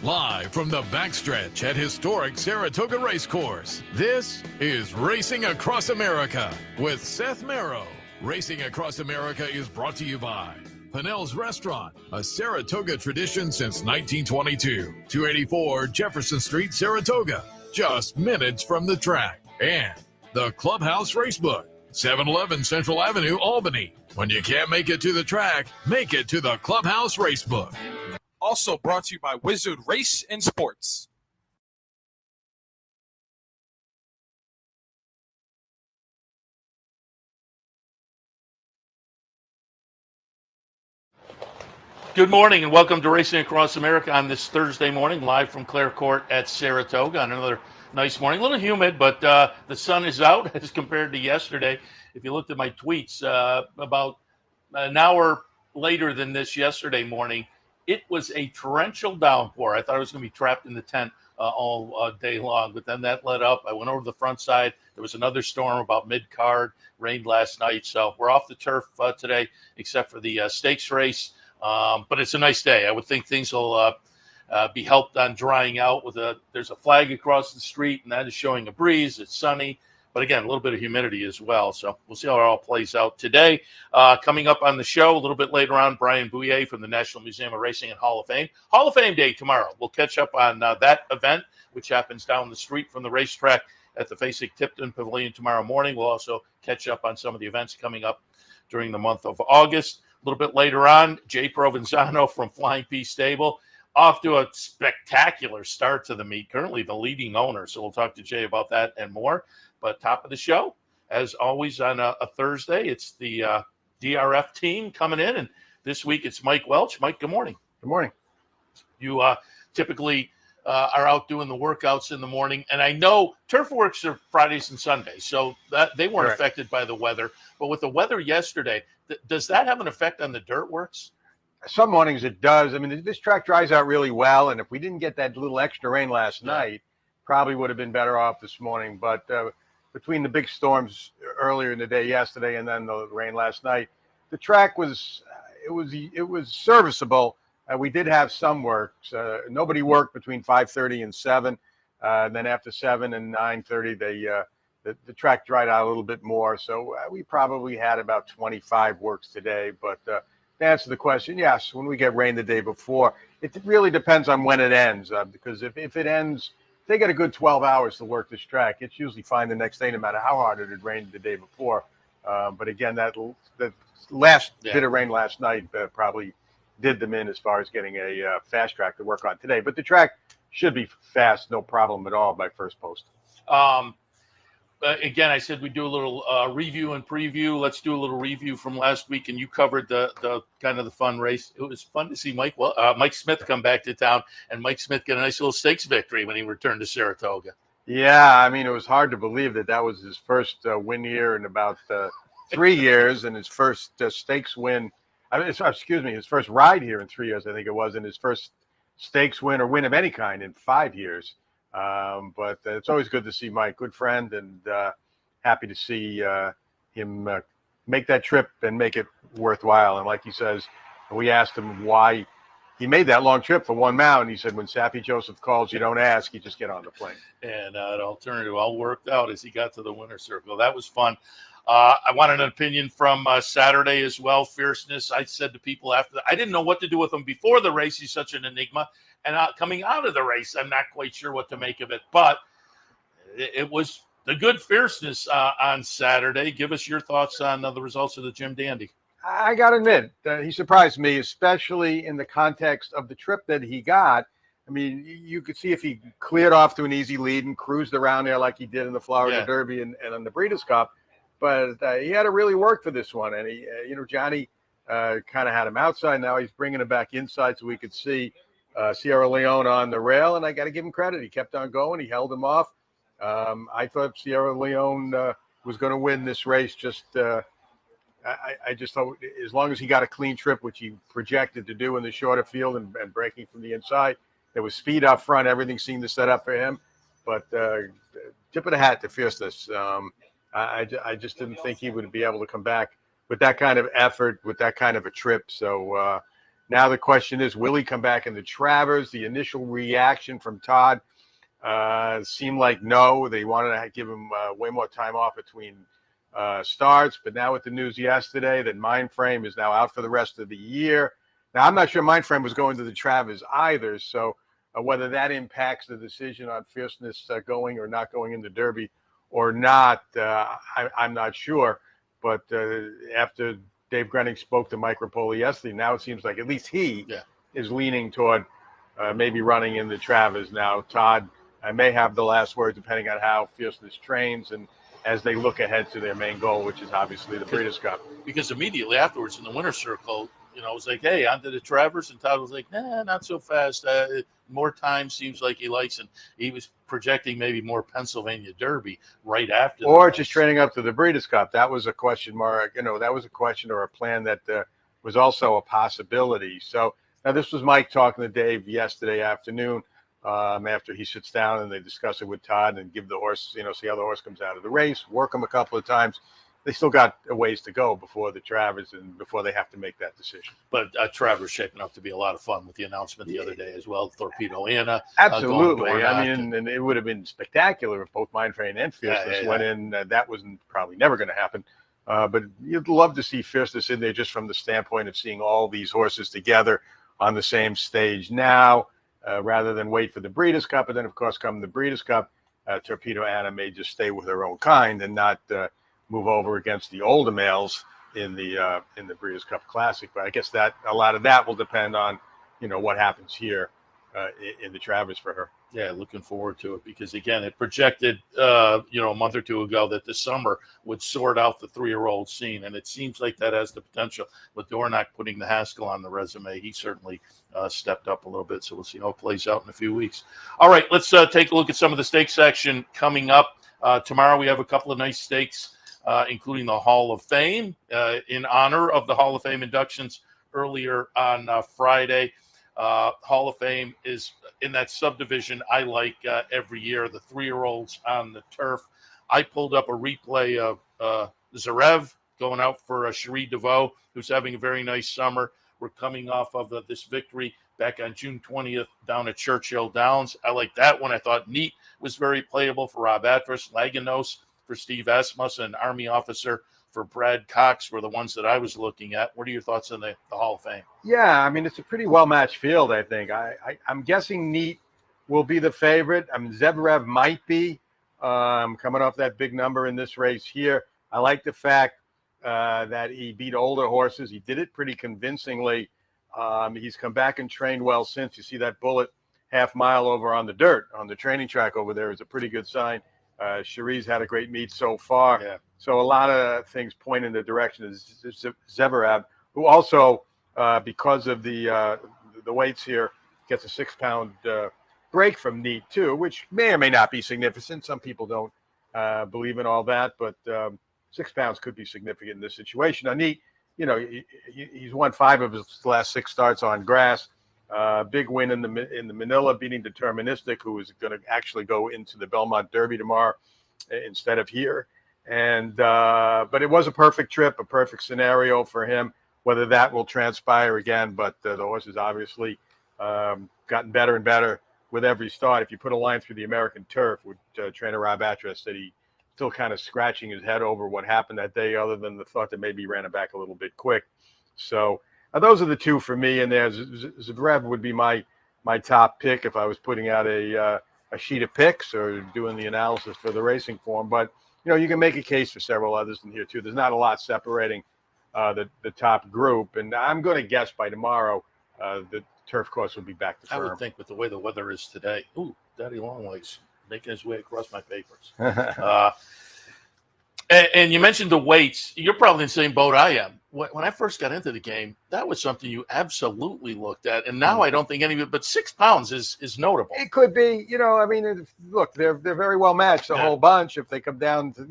Live from the backstretch at historic Saratoga Racecourse, this is Racing Across America with Seth Merrow. Racing Across America is brought to you by Pinnell's Restaurant, a Saratoga tradition since 1922. 284 Jefferson Street, Saratoga, just minutes from the track. And the Clubhouse Racebook, 711 Central Avenue, Albany. When you can't make it to the track, make it to the Clubhouse Racebook. Also brought to you by Wizard Race and Sports. Good morning and welcome to Racing Across America on this Thursday morning, live from Clare Court at Saratoga on another nice morning. A little humid, but the sun is out as compared to yesterday. If you looked at my tweets about an hour later than this yesterday morning, it was a torrential downpour. I thought I was going to be trapped in the tent all day long, but then that let up. I went over to the front side. There was another storm about mid-card, rained last night. So we're off the turf today, except for the stakes race. But it's a nice day. I would think things will be helped on drying out. There's a flag across the street, and that is showing a breeze. It's sunny. But again, a little bit of humidity as well. So we'll see how it all plays out today. Coming up on the show a little bit later on, Brien Bouyea from the National Museum of Racing and Hall of Fame. Hall of Fame Day tomorrow. We'll catch up on that event, which happens down the street from the racetrack at the Fasig-Tipton Pavilion tomorrow morning. We'll also catch up on some of the events coming up during the month of August. A little bit later on, Jay Provenzano from Flying P Stable, off to a spectacular start to the meet, currently the leading owner. So we'll talk to Jay about that and more. But top of the show, as always on a Thursday, it's the DRF team coming in. And this week it's Mike Welsch. Mike, good morning. Good morning. You typically are out doing the workouts in the morning. And I know turf works are Fridays and Sundays, so that they weren't Correct. affected by the weather. But with the weather yesterday, does that have an effect on the dirt works? Some mornings it does. I mean, this track dries out really well, and if we didn't get that little extra rain last night, probably would have been better off this morning. But between the big storms earlier in the day yesterday and then the rain last night, the track was serviceable. We did have some work. Nobody worked between 5:30 and 7. Then after 7 and 9:30, the track dried out a little bit more. So we probably had about 25 works today. But to answer the question, yes, when we get rain the day before, it really depends on when it ends. Because if it ends, they get a good 12 hours to work this track. It's usually fine the next day, no matter how hard it had rained the day before. But again, that last bit of rain last night probably did them in as far as getting a fast track to work on today. But the track should be fast, no problem at all by first post. Again, I said we'd do a little review and preview. Let's do a little review from last week, and you covered the kind of the fun race. It was fun to see Mike Smith come back to town, and Mike Smith get a nice little stakes victory when he returned to Saratoga. Yeah, I mean, it was hard to believe that was his first win here in about 3 years, and his first stakes win. His first ride here in 3 years, I think it was, and his first stakes win or win of any kind in 5 years. But it's always good to see Mike, good friend, and happy to see him make that trip and make it worthwhile. And like he says, we asked him why he made that long trip for one mount, and he said, when Saffy Joseph calls, you don't ask, you just get on the plane. And an alternative all worked out as he got to the winner's circle. That was fun. I wanted an opinion from Saturday as well, Fierceness. I said to people after I didn't know what to do with him before the race. He's such an enigma. And coming out of the race, I'm not quite sure what to make of it. But it was the good Fierceness on Saturday. Give us your thoughts on the results of the Jim Dandy. I got to admit, he surprised me, especially in the context of the trip that he got. I mean, you could see if he cleared off to an easy lead and cruised around there like he did in the Florida Derby and on the Breeders' Cup. But he had to really work for this one. And, Johnny kind of had him outside. Now he's bringing him back inside so we could see Sierra Leone on the rail. And I got to give him credit. He kept on going. He held him off. I thought Sierra Leone was going to win this race. I just thought as long as he got a clean trip, which he projected to do in the shorter field and breaking from the inside, there was speed up front. Everything seemed to set up for him. But tip of the hat to Fierceness. I just didn't think he would be able to come back with that kind of effort, with that kind of a trip. So Now the question is, will he come back in the Travers? The initial reaction from Todd seemed like no. They wanted to give him way more time off between starts. But now with the news yesterday that Mindframe is now out for the rest of the year. Now, I'm not sure Mindframe was going to the Travers either. So whether that impacts the decision on Fierceness going or not going in the Derby or not, I'm not sure. But after Dave Grenning spoke to Mike Rapoli yesterday, now it seems like at least he is leaning toward maybe running in the Travers. Now, Todd may have the last word depending on how Fierceness trains and as they look ahead to their main goal, which is obviously the Breeders' Cup. Because immediately afterwards in the winner's circle, it was like, hey, onto the Travers. And Todd was like, nah, not so fast. More time seems like he likes. And he was projecting maybe more Pennsylvania Derby right after. Or just training up to the Breeders' Cup. That was a question mark. That was a question or a plan that was also a possibility. So now this was Mike talking to Dave yesterday afternoon after he sits down and they discuss it with Todd and give the horse, see how the horse comes out of the race, work him a couple of times. They still got a ways to go before the Travers and before they have to make that decision. But Travers shaping up to be a lot of fun with the announcement the other day as well. Torpedo Anna. Absolutely. And it would have been spectacular if both Mindframe and Fierceness went in. That wasn't probably never going to happen. But you'd love to see Fierceness in there just from the standpoint of seeing all these horses together on the same stage now, rather than wait for the Breeders' Cup. And then, of course, come the Breeders' Cup, Torpedo Anna may just stay with her own kind and not move over against the older males in the Breeders' Cup Classic. But I guess that a lot of that will depend on, what happens here in the Travers for her. Yeah, looking forward to it because, again, it projected, a month or two ago that this summer would sort out the 3-year-old scene. And it seems like that has the potential. With Dornock putting the Haskell on the resume, he certainly stepped up a little bit. So we'll see how it plays out in a few weeks. All right, let's take a look at some of the stake section coming up. Tomorrow we have a couple of nice stakes, including the Hall of Fame, in honor of the Hall of Fame inductions earlier on Friday. Hall of Fame is in that subdivision I like every year, the 3-year-olds on the turf. I pulled up a replay of Zarev going out for Cherie DeVoe, who's having a very nice summer. We're coming off of this victory back on June 20th down at Churchill Downs. I like that one. I thought Neat was very playable for Rob Atras. Laganos for Steve Asmus, and Army Officer for Brad Cox were the ones that I was looking at. What are your thoughts on the Hall of Fame? Yeah, it's a pretty well-matched field, I think. I'm guessing Neat will be the favorite. Zverev might be coming off that big number in this race here. I like the fact that he beat older horses. He did it pretty convincingly. He's come back and trained well since. You see that bullet half mile over on the dirt, on the training track over there is a pretty good sign. Cherie's had a great meet so far. Yeah. So a lot of things point in the direction of Zverev, who also, because of the weights here, gets a 6-pound break from Neat too, which may or may not be significant. Some people don't believe in all that, but 6 pounds could be significant in this situation. Now, Neat, he's won 5 of his last 6 starts on grass. Big win in the Manila, beating Deterministic, who is going to actually go into the Belmont Derby tomorrow instead of here. And but it was a perfect trip, a perfect scenario for him. Whether that will transpire again, but the horse has obviously gotten better and better with every start. If you put a line through the American turf, with trainer Rob Atras said he still kind of scratching his head over what happened that day, other than the thought that maybe he ran it back a little bit quick. So those are the two for me in there. Zverev would be my top pick if I was putting out a sheet of picks or doing the analysis for the racing form. But, you can make a case for several others in here, too. There's not a lot separating the top group. And I'm going to guess by tomorrow the turf course will be back to firm. I would think with the way the weather is today. Ooh, Daddy Longlegs making his way across my papers. And you mentioned the weights. You're probably in the same boat I am. When I first got into the game, that was something you absolutely looked at. And now I don't think any of it, but 6 pounds is notable. It could be, look, they're very well matched, a whole bunch. If they come down to,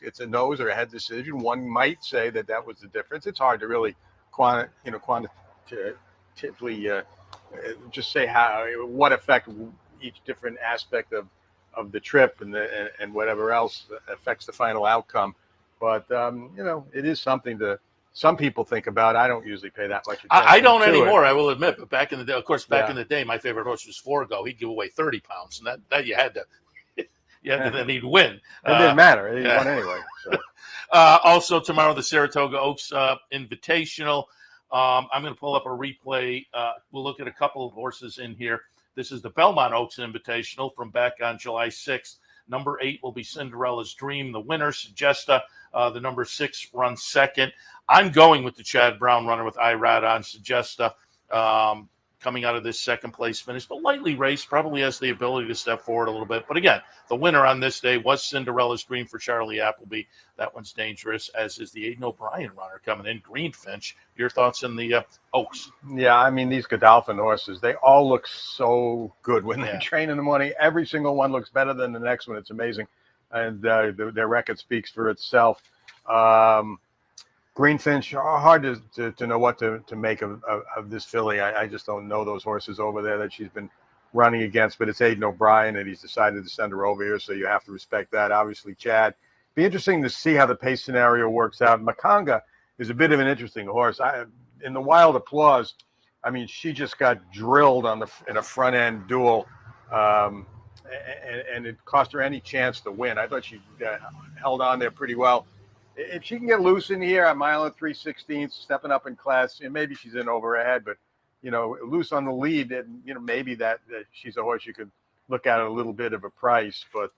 it's a nose or a head decision, one might say that was the difference. It's hard to really quantitatively just say what effect each different aspect of the trip and whatever else affects the final outcome. But, it is something to some people think about. I don't usually pay that much attention. I don't to anymore, it. I will admit. But back in the day, of course, Yeah. in the day, my favorite horse was Forgo. He'd give away 30 pounds, and that you had to. Then he'd win. It didn't matter. He yeah. won anyway. So. Also tomorrow, the Saratoga Oaks Invitational. I'm going to pull up a replay. We'll look at a couple of horses in here. This is the Belmont Oaks Invitational from back on July 6th. Number 8 will be Cinderella's Dream. The winner, Suggesta. The number 6 runs second. I'm going with the Chad Brown runner with Irad on Suggesta. Coming out of this second place finish, but lightly raced, probably has the ability to step forward a little bit. But again, the winner on this day was Cinderella's Dream for Charlie Appleby. That one's dangerous, as is the Aiden O'Brien runner coming in, Greenfinch. Your thoughts on the Oaks? Yeah, I mean, these Godolphin horses, they all look so good when they train in the morning. Every single one looks better than the next one. It's amazing. And their record speaks for itself. Greenfinch, hard to know what to make of this filly. I just don't know those horses over there that she's been running against, but it's Aiden O'Brien, and he's decided to send her over here, so you have to respect that. Obviously, Chad. Be interesting to see how the pace scenario works out. Makanga is a bit of an interesting horse. In the Wild Applause, I mean, she just got drilled in a front-end duel, and it cost her any chance to win. I thought she held on there pretty well. If she can get loose in here, a mile and 3/16, stepping up in class, and maybe she's in over her head, but loose on the lead, and maybe that she's a horse you could look at a little bit of a price. But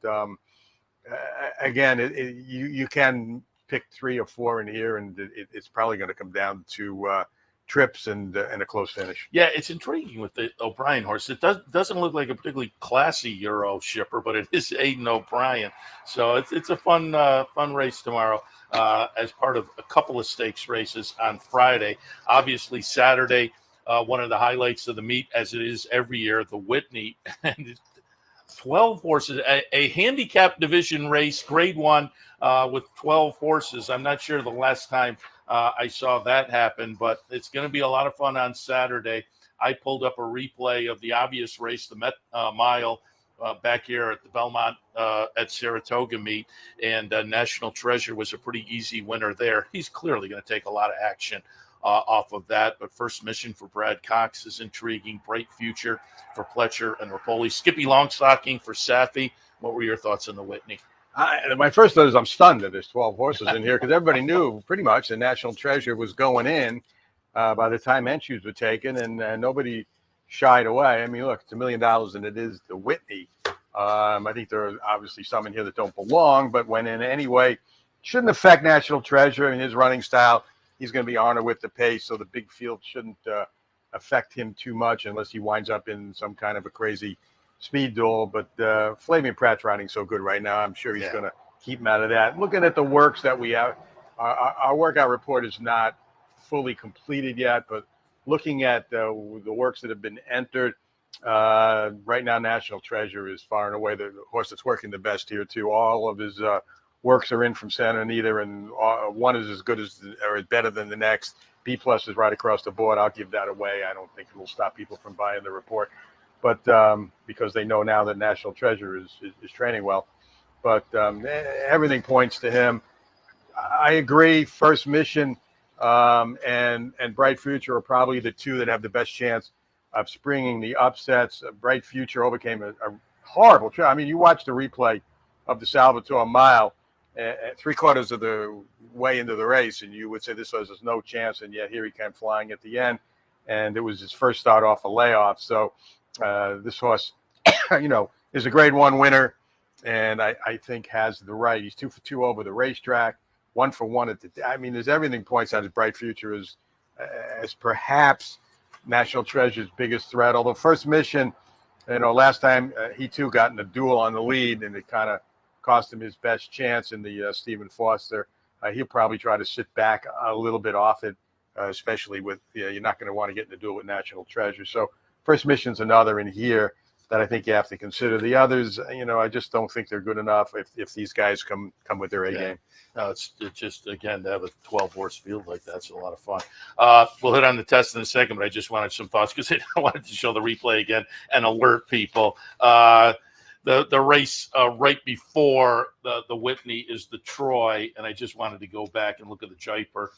again, you can pick 3 or 4 in here, and it's probably going to come down to trips and a close finish. Yeah, it's intriguing with the O'Brien horse. It doesn't look like a particularly classy Euro shipper, but it is Aiden O'Brien. So it's a fun race tomorrow. As part of a couple of stakes races on Friday. Obviously, Saturday, one of the highlights of the meet, as it is every year, the Whitney. And 12 horses, a handicap division race, grade 1, with 12 horses. I'm not sure the last time I saw that happen, but it's going to be a lot of fun on Saturday. I pulled up a replay of the obvious race, the Met Mile, back here at the Belmont at Saratoga meet, and National Treasure was a pretty easy winner there. He's clearly going to take a lot of action off of that, but First Mission for Brad Cox is intriguing. Bright Future for Pletcher and Rapoli. Skippy Longstocking for Safi. What were your thoughts on the Whitney? My first thought is I'm stunned that there's 12 horses in here, because everybody knew pretty much the National Treasure was going in by the time entries were taken, and nobody shied away. I mean, look, it's $1 million, and it is the Whitney. I think there are obviously some in here that don't belong, but went in anyway. Shouldn't affect National Treasure and his running style. He's going to be honored with the pace, so the big field shouldn't affect him too much unless he winds up in some kind of a crazy speed duel. But Flavian Pratt's riding so good right now, I'm sure he's going to keep him out of that. Looking at the works that we have, our workout report is not fully completed yet, but looking at the works that have been entered, right now National Treasure is far and away the horse that's working the best here too. All of his works are in from Santa Anita, and one is as good as or better than the next. B+ is right across the board. I'll give that away. I don't think it will stop people from buying the report, but because they know now that National Treasure is training well. But everything points to him. I agree. First Mission and Bright Future are probably the two that have the best chance of springing the upsets. Bright Future overcame a horrible trip. I mean, you watch the replay of the Salvatore Mile at 3/4 of the way into the race, and you would say this was no chance, and yet here he came flying at the end, and it was his first start off a layoff. So this horse, is a grade 1 winner, and I think has the right. He's 2 for 2 over the racetrack, 1 for 1 at the. I mean, there's everything points out his Bright Future is as perhaps National Treasure's biggest threat. Although First Mission, last time he too got in a duel on the lead, and it kind of cost him his best chance in the Stephen Foster. He'll probably try to sit back a little bit off it, especially with you're not going to want to get in a duel with National Treasure. So First Mission's another in here that I think you have to consider. The others, I just don't think they're good enough if these guys come with their A game. No, it's just, again, to have a 12-horse field like that's a lot of fun. We'll hit on the test in a second, but I just wanted some thoughts because I wanted to show the replay again and alert people. The race right before the Whitney is the Troy, and I just wanted to go back and look at the Jaipur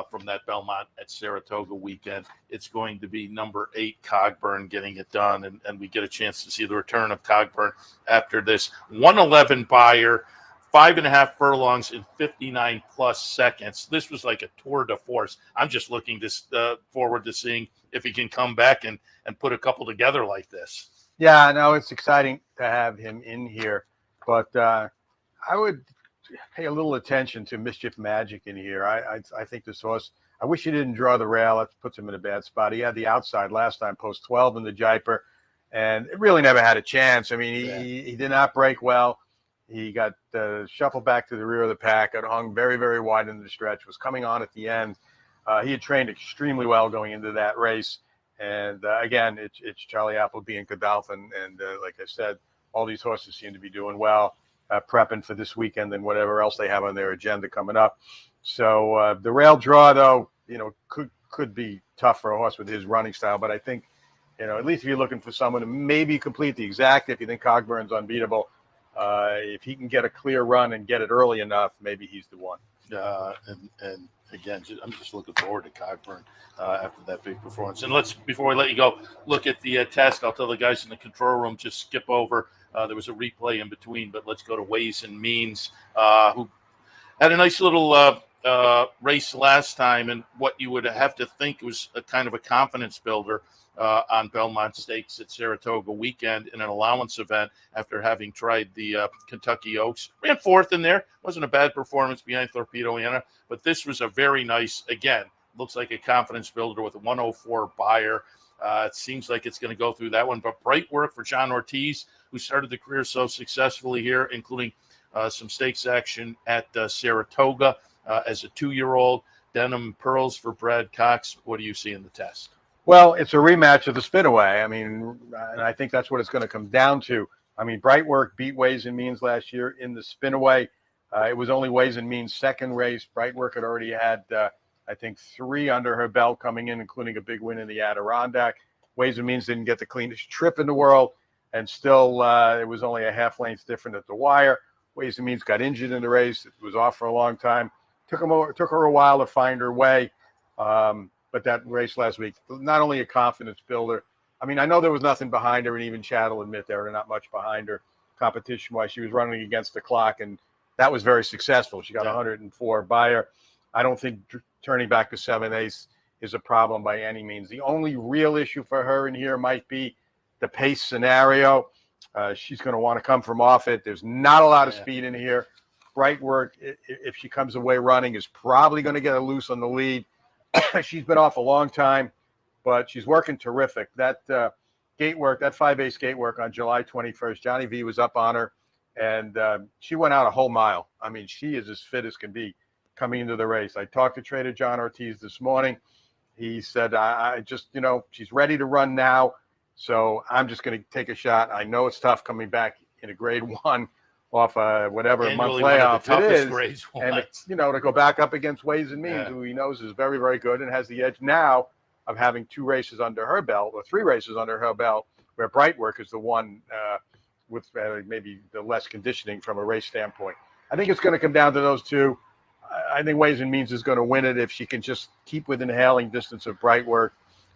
from that Belmont at Saratoga weekend. It's going to be number 8 Cogburn getting it done, and we get a chance to see the return of Cogburn after this 111 buyer. 5.5 furlongs in 59 plus seconds. This was like a tour de force. I'm just looking forward to seeing if he can come back and put a couple together like this. Yeah, no, it's exciting to have him in here, but I would pay a little attention to Mischief Magic in here. I think this horse, I wish he didn't draw the rail. That puts him in a bad spot. He had the outside last time, post 12 in the Jaipur, and it really never had a chance. I mean, he did not break well. He got shuffled back to the rear of the pack, got hung very, very wide in the stretch, was coming on at the end. He had trained extremely well going into that race. And again, it's Charlie Appleby and Godolphin. And like I said, all these horses seem to be doing well, prepping for this weekend and whatever else they have on their agenda coming up. So the rail draw, though, could be tough for a horse with his running style. But I think, at least if you're looking for someone to maybe complete the exact, if you think Cogburn's unbeatable, if he can get a clear run and get it early enough, maybe he's the one. And again, I'm just looking forward to Cogburn after that big performance. And before we let you go, look at the test. I'll tell the guys in the control room, just skip over. There was a replay in between, but let's go to Ways and Means, who had a nice little race last time, and what you would have to think was a kind of a confidence builder on Belmont Stakes at Saratoga weekend in an allowance event after having tried the Kentucky Oaks. Ran 4th in there. Wasn't a bad performance behind Torpedoiana, but this was a very nice, again, looks like a confidence builder with a 104 buyer. It seems like it's going to go through that one, but bright work for John Ortiz, who started the career so successfully here, including some stakes action at Saratoga as a 2-year-old. Denim Pearls for Brad Cox. What do you see in the test? Well, it's a rematch of the Spinaway. I mean, and I think that's what it's going to come down to. I mean, Bright Work beat Ways and Means last year in the Spinaway. It was only Ways and Means' second race. Bright Work had already had, I think, 3 under her belt coming in, including a big win in the Adirondack. Ways and Means didn't get the cleanest trip in the world, and still it was only a half length different at the wire. Ways and Means got injured in the race. It was off for a long time. Took her a while to find her way. But that race last week, not only a confidence builder. I mean, I know there was nothing behind her, and even Chad will admit there were not much behind her competition-wise. She was running against the clock, and that was very successful. She got 104 buyer. I don't think turning back to 7/8 is a problem by any means. The only real issue for her in here might be the pace scenario. She's going to want to come from off it. There's not a lot of speed in here. Bright Work, if she comes away running, is probably going to get her loose on the lead. She's been off a long time, but she's working terrific. That gate work, that 5/8 gate work on July 21st, Johnny V was up on her, and she went out a whole mile. I mean, she is as fit as can be coming into the race. I talked to Trader John Ortiz this morning. He said, I just, she's ready to run now, so I'm just going to take a shot. I know it's tough coming back in a grade 1 off whatever month layoff it is, and to go back up against Ways and Means, who he knows is very, very good and has the edge now of having 2 races under her belt, or 3 races under her belt, where Bright Work is the one with maybe the less conditioning from a race standpoint. I think it's going to come down to those two. I think Ways and Means is going to win it if she can just keep within hailing distance of Bright Work.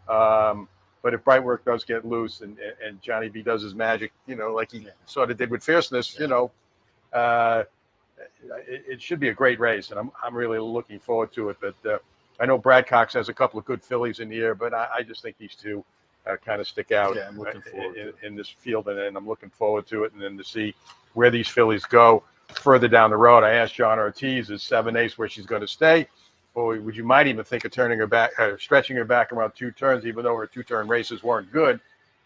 But if Bright Work does get loose and Johnny B does his magic, like he sort of did with Fierceness, it should be a great race, and I'm really looking forward to it. But I know Brad Cox has a couple of good fillies in here, but I just think these two kind of stick out in this field, and I'm looking forward to it, and then to see where these fillies go further down the road. I asked John Ortiz, is 7/8 where she's going to stay? Or would you might even think of turning her back, stretching her back around 2 turns, even though her 2-turn races weren't good?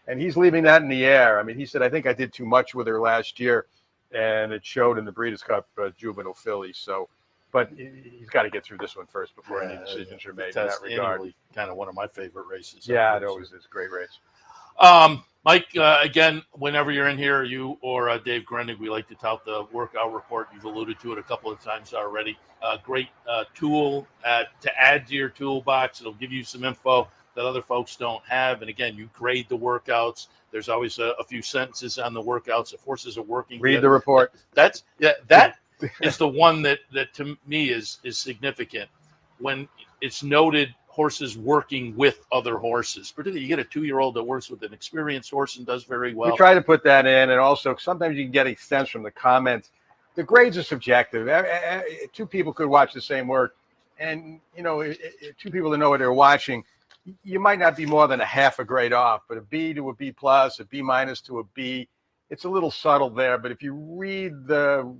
And he's leaving that in the air. I mean, he said, I think I did too much with her last year, and it showed in the Breeders' Cup juvenile fillies. So, but he's got to get through this one first before any decisions are made in that regard. Kind of one of my favorite races. Yeah, it always is a great race. Mike, again, whenever you're in here, you or Dave Grendig, we like to tout the workout report. You've alluded to it a couple of times already. Great tool to add to your toolbox. It'll give you some info that other folks don't have. And again, you grade the workouts. There's always a few sentences on the workouts. If horses are working, Read the report. That is the one that to me is significant when it's noted horses working with other horses. Particularly, you get a 2-year-old that works with an experienced horse and does very well. We try to put that in, and also sometimes you can get a sense from the comments. The grades are subjective. Two people could watch the same work, and two people that know what they're watching, you might not be more than a half a grade off. But a B to a B plus, a B minus to a B, it's a little subtle there. But if you read the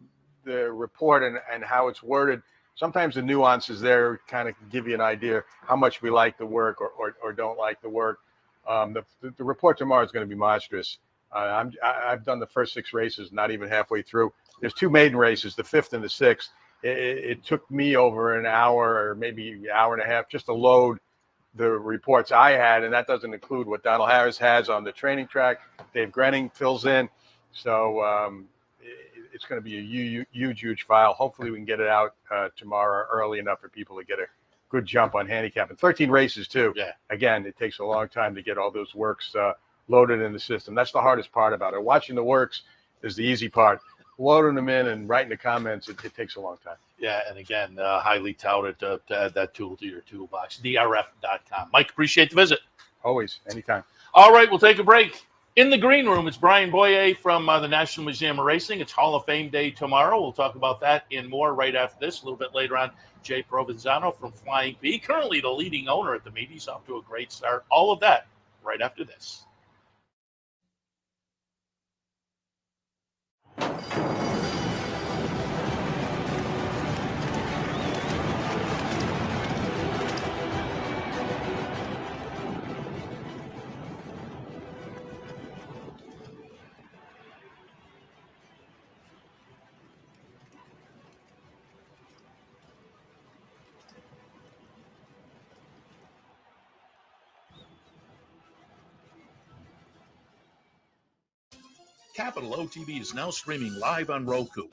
report and how it's worded, sometimes the nuances there kind of give you an idea how much we like the work or don't like the work. The report tomorrow is going to be monstrous. I've done the first 6 races, not even halfway through. There's 2 maiden races, the 5th and the 6th. It took me over an hour or maybe an hour and a half just to load the reports I had, and that doesn't include what Donald Harris has on the training track. Dave Grenning fills in. So it's going to be a huge file. Hopefully we can get it out tomorrow early enough for people to get a good jump on handicapping. 13 races too. Yeah. Again, it takes a long time to get all those works loaded in the system. That's the hardest part about it. Watching the works is the easy part. Loading them in and writing the comments, it takes a long time. Yeah, and again, highly touted to add that tool to your toolbox, drf.com. Mike, appreciate the visit. Always, anytime. All right, we'll take a break. In the green room, it's Brien Bouyea from the National Museum of Racing. It's Hall of Fame Day tomorrow. We'll talk about that and more right after this. A little bit later on, Jay Provenzano from Flying P, currently the leading owner at the meet. He's off to a great start. All of that right after this. Capital OTB is now streaming live on Roku.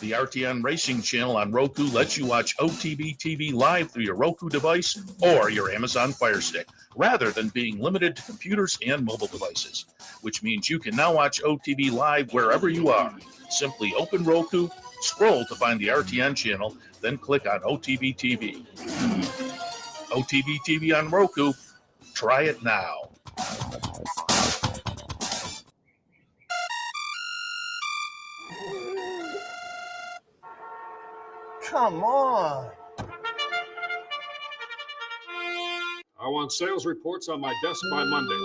The RTN Racing channel on Roku lets you watch OTB TV live through your Roku device or your Amazon Fire Stick, rather than being limited to computers and mobile devices, which means you can now watch OTB live wherever you are. Simply open Roku, scroll to find the RTN channel, then click on OTB TV. OTB TV on Roku. Try it now. Come on. I want sales reports on my desk by Monday.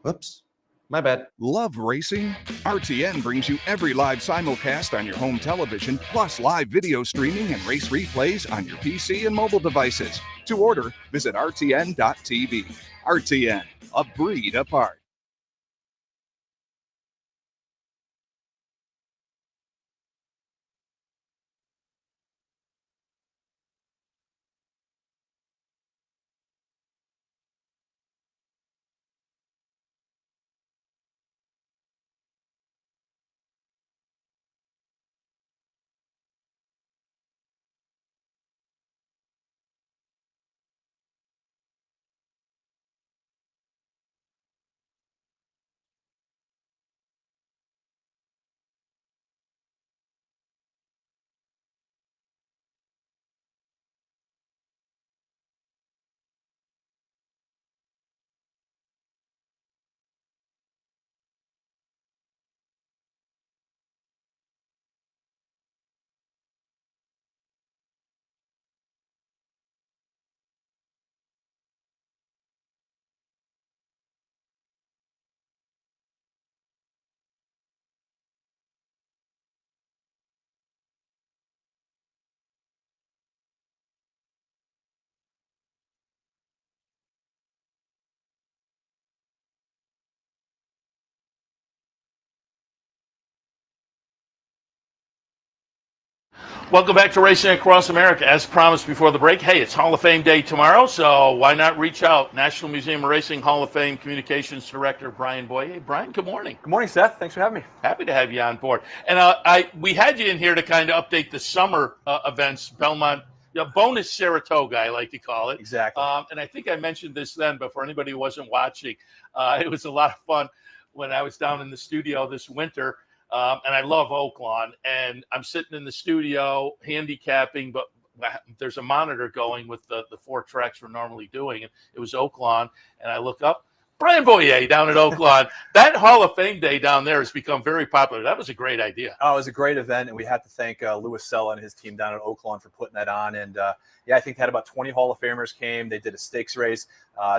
Whoops. My bad. Love racing? RTN brings you every live simulcast on your home television, plus live video streaming and race replays on your PC and mobile devices. To order, visit rtn.tv. RTN, a breed apart. Welcome back to Racing Across America. As promised before the break, hey, it's Hall of Fame Day tomorrow, so why not reach out? National Museum of Racing Hall of Fame Communications Director Brien Bouyea. Brien, good morning. Good morning, Seth. Thanks for having me. Happy to have you on board. And we had you in here to kind of update the summer events. Belmont, bonus Saratoga, I like to call it. Exactly. And I think I mentioned this then, but for anybody who wasn't watching, it was a lot of fun when I was down in the studio this winter. And I love Oaklawn, and I'm sitting in the studio handicapping, but there's a monitor going with the 4 tracks we're normally doing, and it was Oaklawn, and I look up, Brien Bouyea down at Oaklawn. That Hall of Fame day down there has become very popular. That was a great idea. Oh, it was a great event, and we had to thank Louis Sella and his team down at Oaklawn for putting that on. And yeah, I think they had about 20 Hall of Famers came. They did a stakes race.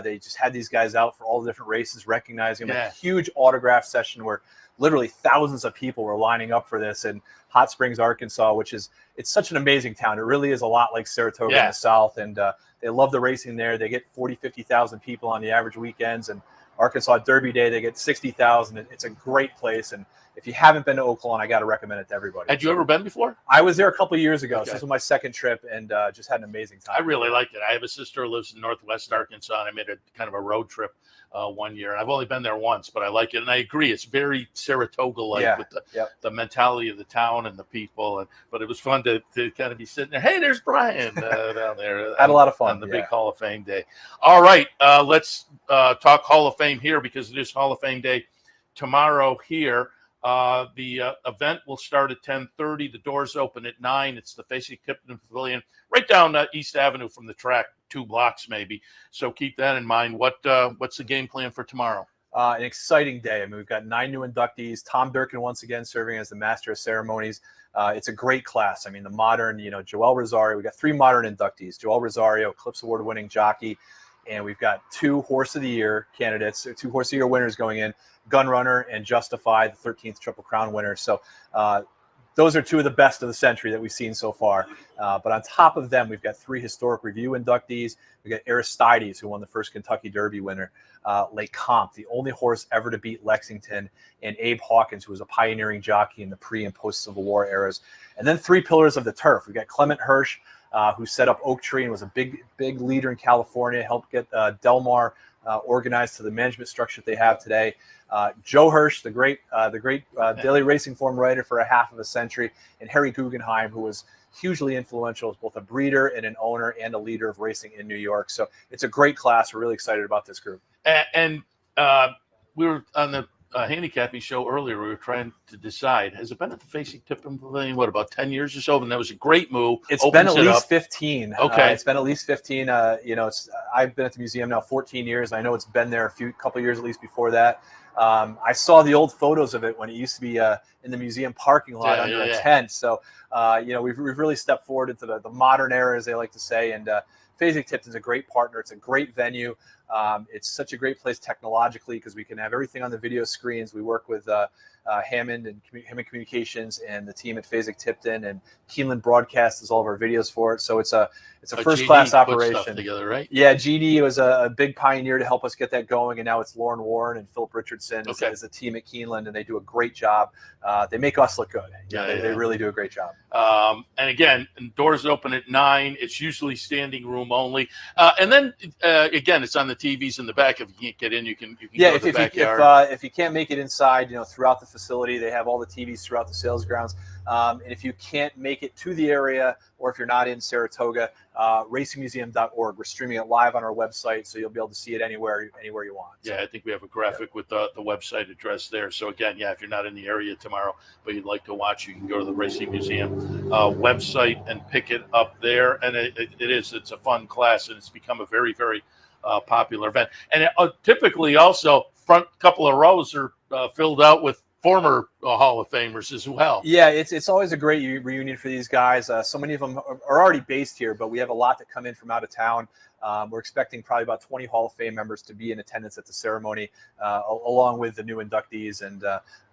They just had these guys out for all the different races, recognizing them. A huge autograph session where literally thousands of people were lining up for this in Hot Springs, Arkansas, it's such an amazing town. It really is a lot like Saratoga in the South, and they love the racing there. They get 40, 50,000 people on the average weekends, and Arkansas Derby Day, they get 60,000. It's a great place, and if you haven't been to Oaklawn, I got to recommend it to everybody. Had you ever been before? I was there a couple of years ago. Okay. So this was my second trip, and just had an amazing time. I really liked it. I have a sister who lives in Northwest Arkansas, and I made a kind of a road trip one year. And I've only been there once, but I like it. And I agree, it's very Saratoga-like with the mentality of the town and the people. But it was fun to kind of be sitting there. Hey, there's Brien down there. Had a lot of fun on the big Hall of Fame day. All right, let's talk Hall of Fame here, because it is Hall of Fame day tomorrow here. The event will start at 10:30. The doors open at 9. It's the Fasig-Tipton Pavilion, right down East Avenue from the track, 2 blocks maybe. So keep that in mind. What's the game plan for tomorrow? An exciting day. I mean, we've got 9 new inductees. Tom Durkin once again serving as the master of ceremonies. It's a great class. I mean, the modern, Joel Rosario. We've got 3 modern inductees. Joel Rosario, Eclipse Award-winning jockey. And we've got 2 Horse of the Year candidates, 2 Horse of the Year winners going in, Gunrunner and Justify, the 13th Triple Crown winner. So those are 2 of the best of the century that we've seen so far. But on top of them, we've got 3 historic review inductees. We've got Aristides, who won the first Kentucky Derby winner, Lake Comp, the only horse ever to beat Lexington, and Abe Hawkins, who was a pioneering jockey in the pre- and post-Civil War eras. And then 3 pillars of the turf. We've got Clement Hirsch, who set up Oak Tree and was a big leader in California, helped get Del Mar organized to the management structure that they have today. Joe Hirsch, the great daily racing form writer for a half of a century, and Harry Guggenheim, who was hugely influential as both a breeder and an owner and a leader of racing in New York. So it's a great class. We're really excited about this group. And we were on the handicapping show earlier. We were trying to decide, has it been at the Fasig-Tipton Pavilion, about 10 years or so? And that was a great move. It's been at least 15. Okay. It's been at least 15. I've been at the museum now 14 years. I know it's been there a couple years at least before that. I saw the old photos of it when it used to be in the museum parking lot under a tent. So, we've really stepped forward into the modern era, as they like to say. And Fasig-Tipton's a great partner. It's a great venue. It's such a great place technologically because we can have everything on the video screens. We work with Hammond and Hammond Communications and the team at Fasig-Tipton, and Keeneland Broadcast does all of our videos for it. So it's a first-class operation. Together, right? Yeah, GD was a big pioneer to help us get that going, and now it's Lauren Warren and Philip Richardson as the team at Keeneland, and they do a great job. They make us look good. They really do a great job. And again, doors open at 9. It's usually standing room only. And then again, it's on the TVs in the back. If you can't get in, you can go to the backyard. If you can't make it inside, throughout the facility, they have all the TVs throughout the sales grounds. And if you can't make it to the area, or if you're not in Saratoga, racingmuseum.org. We're streaming it live on our website, so you'll be able to see it anywhere you want. So, I think we have a graphic with the website address there. So again, if you're not in the area tomorrow, but you'd like to watch, you can go to the Racing Museum website and pick it up there. And it's a fun class, and it's become a very, very popular event. And typically also front couple of rows are filled out with former Hall of Famers as well. Yeah, it's always a great reunion for these guys. So many of them are already based here, but we have a lot that come in from out of town. We're expecting probably about 20 Hall of Fame members to be in attendance at the ceremony, along with the new inductees. And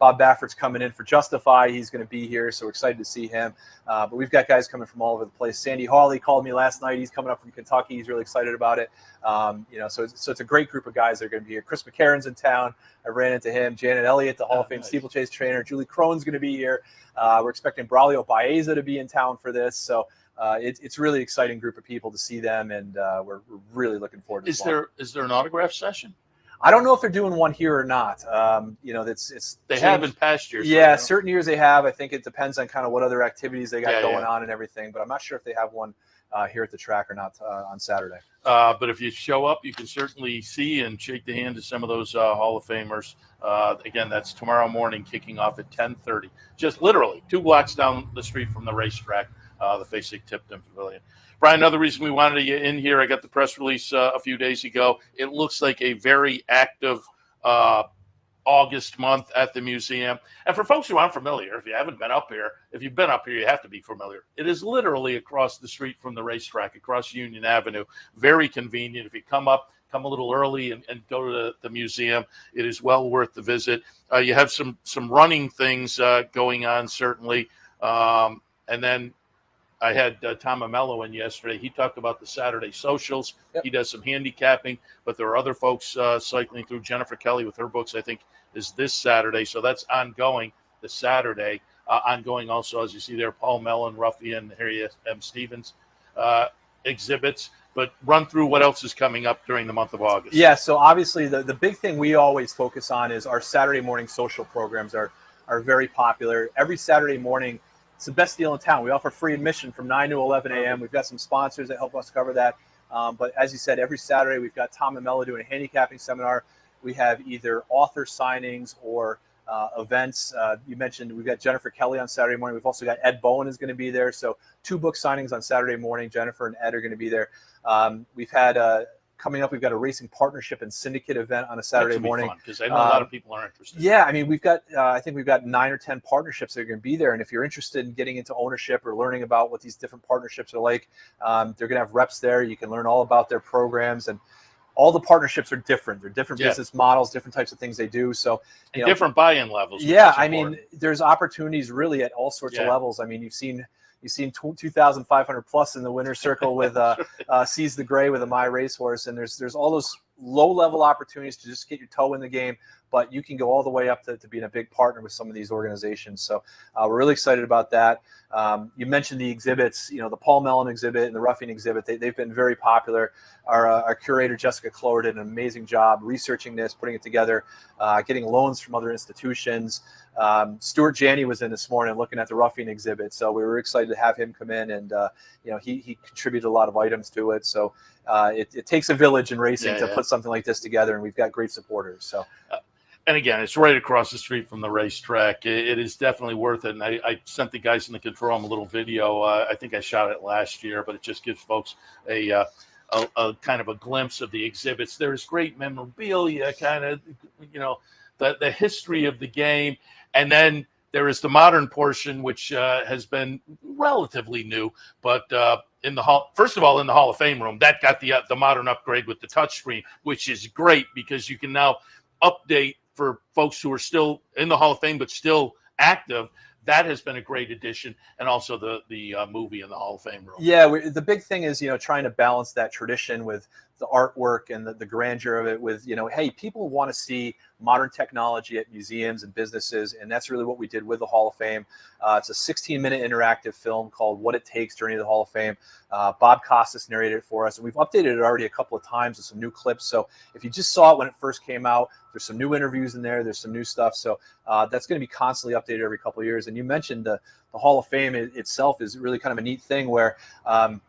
Bob Baffert's coming in for Justify. He's going to be here, so we're excited to see him. But we've got guys coming from all over the place. Sandy Hawley called me last night. He's coming up from Kentucky. He's really excited about it. So it's a great group of guys that are going to be here. Chris McCarron's in town. I ran into him. Janet Elliott, the Hall of Fame steeplechase trainer. Julie Crone's going to be here. We're expecting Braulio Baeza to be in town for this. So it's a really exciting group of people to see them, and we're really looking forward to it. Is there an autograph session? I don't know if they're doing one here or not. They have in past years. Yeah, certain years they have. I think it depends on kind of what other activities they got going on and everything. But I'm not sure if they have one here at the track or not on Saturday. But if you show up, you can certainly see and shake the hand of some of those Hall of Famers. Again, that's tomorrow morning, kicking off at 10:30. Just literally 2 blocks down the street from the racetrack, the Fasig-Tipton Pavilion. Brian, another reason we wanted you in here, I got the press release a few days ago. It looks like a very active August month at the museum. And for folks who aren't familiar, if you haven't been up here, if you've been up here, you have to be familiar. It is literally across the street from the racetrack, across Union Avenue. Very convenient. If you come a little early and go to the museum, it is well worth the visit. You have some running things going on, certainly. And then I had Tom Amello in yesterday. He talked about the Saturday socials. Yep. He does some handicapping, but there are other folks cycling through. Jennifer Kelly with her books, I think, is this Saturday. So that's ongoing the Saturday. Ongoing also, as you see there, Paul Mellon, Ruffian, Harry M. Stevens exhibits. But run through what else is coming up during the month of August. Yeah, so obviously the big thing we always focus on is our Saturday morning social programs are very popular. Every Saturday morning, it's the best deal in town. We offer free admission from 9 to 11 a.m. We've got some sponsors that help us cover that. But as you said, every Saturday we've got Tom Amello doing a handicapping seminar. We have either author signings or events. You mentioned we've got Jennifer Kelly on Saturday morning. We've also got Ed Bowen is going to be there. So 2 book signings on Saturday morning. Jennifer and Ed are going to be there. We've had coming up, we've got a racing partnership and syndicate event on a Saturday morning. Because I know a lot of people are interested. Yeah, I mean, we've got, I think we've got 9 or 10 partnerships that are going to be there. And if you're interested in getting into ownership or learning about what these different partnerships are like, they're going to have reps there. You can learn all about their programs, and all the partnerships are different. They're different business models, different types of things they do. So, you know, different buy-in levels. Yeah, I mean, there's opportunities really at all sorts of levels. I mean, you've seen 2,500 plus in the winner's circle with Seize the Gray with a My Racehorse, and there's all those low level opportunities to just get your toe in the game, but you can go all the way up to being a big partner with some of these organizations. So we're really excited about that. You mentioned the exhibits, you know, the Paul Mellon exhibit and the Ruffian exhibit. They've been very popular. Our curator, Jessica Clower, did an amazing job researching this, putting it together, getting loans from other institutions. Stuart Janney was in this morning looking at the Ruffian exhibit. So we were excited to have him come in, and, you know, he contributed a lot of items to it. So it takes a village in racing to put something like this together, and we've got great supporters. So. And again, it's right across the street from the racetrack. It is definitely worth it. And I sent the guys in the control room a little video. I think I shot it last year, but it just gives folks a kind of a glimpse of the exhibits. There's great memorabilia, kind of, you know, the history of the game. And then there is the modern portion, which has been relatively new, but in the hall, first of all, in the Hall of Fame room, that got the modern upgrade with the touchscreen, which is great because you can now update for folks who are still in the Hall of Fame but still active. That has been a great addition, and also the movie in the Hall of Fame room. Yeah, the big thing is, you know, trying to balance that tradition with the artwork and the grandeur of it with, you know, hey, people want to see modern technology at museums and businesses, and that's really what we did with the Hall of Fame. It's a 16-minute interactive film called What It Takes, Journey to the Hall of Fame. Bob Costas narrated it for us, and we've updated it already a couple of times with some new clips. So if you just saw it when it first came out, there's some new interviews in there. There's some new stuff. So that's going to be constantly updated every couple of years. And you mentioned the Hall of Fame itself is really kind of a neat thing where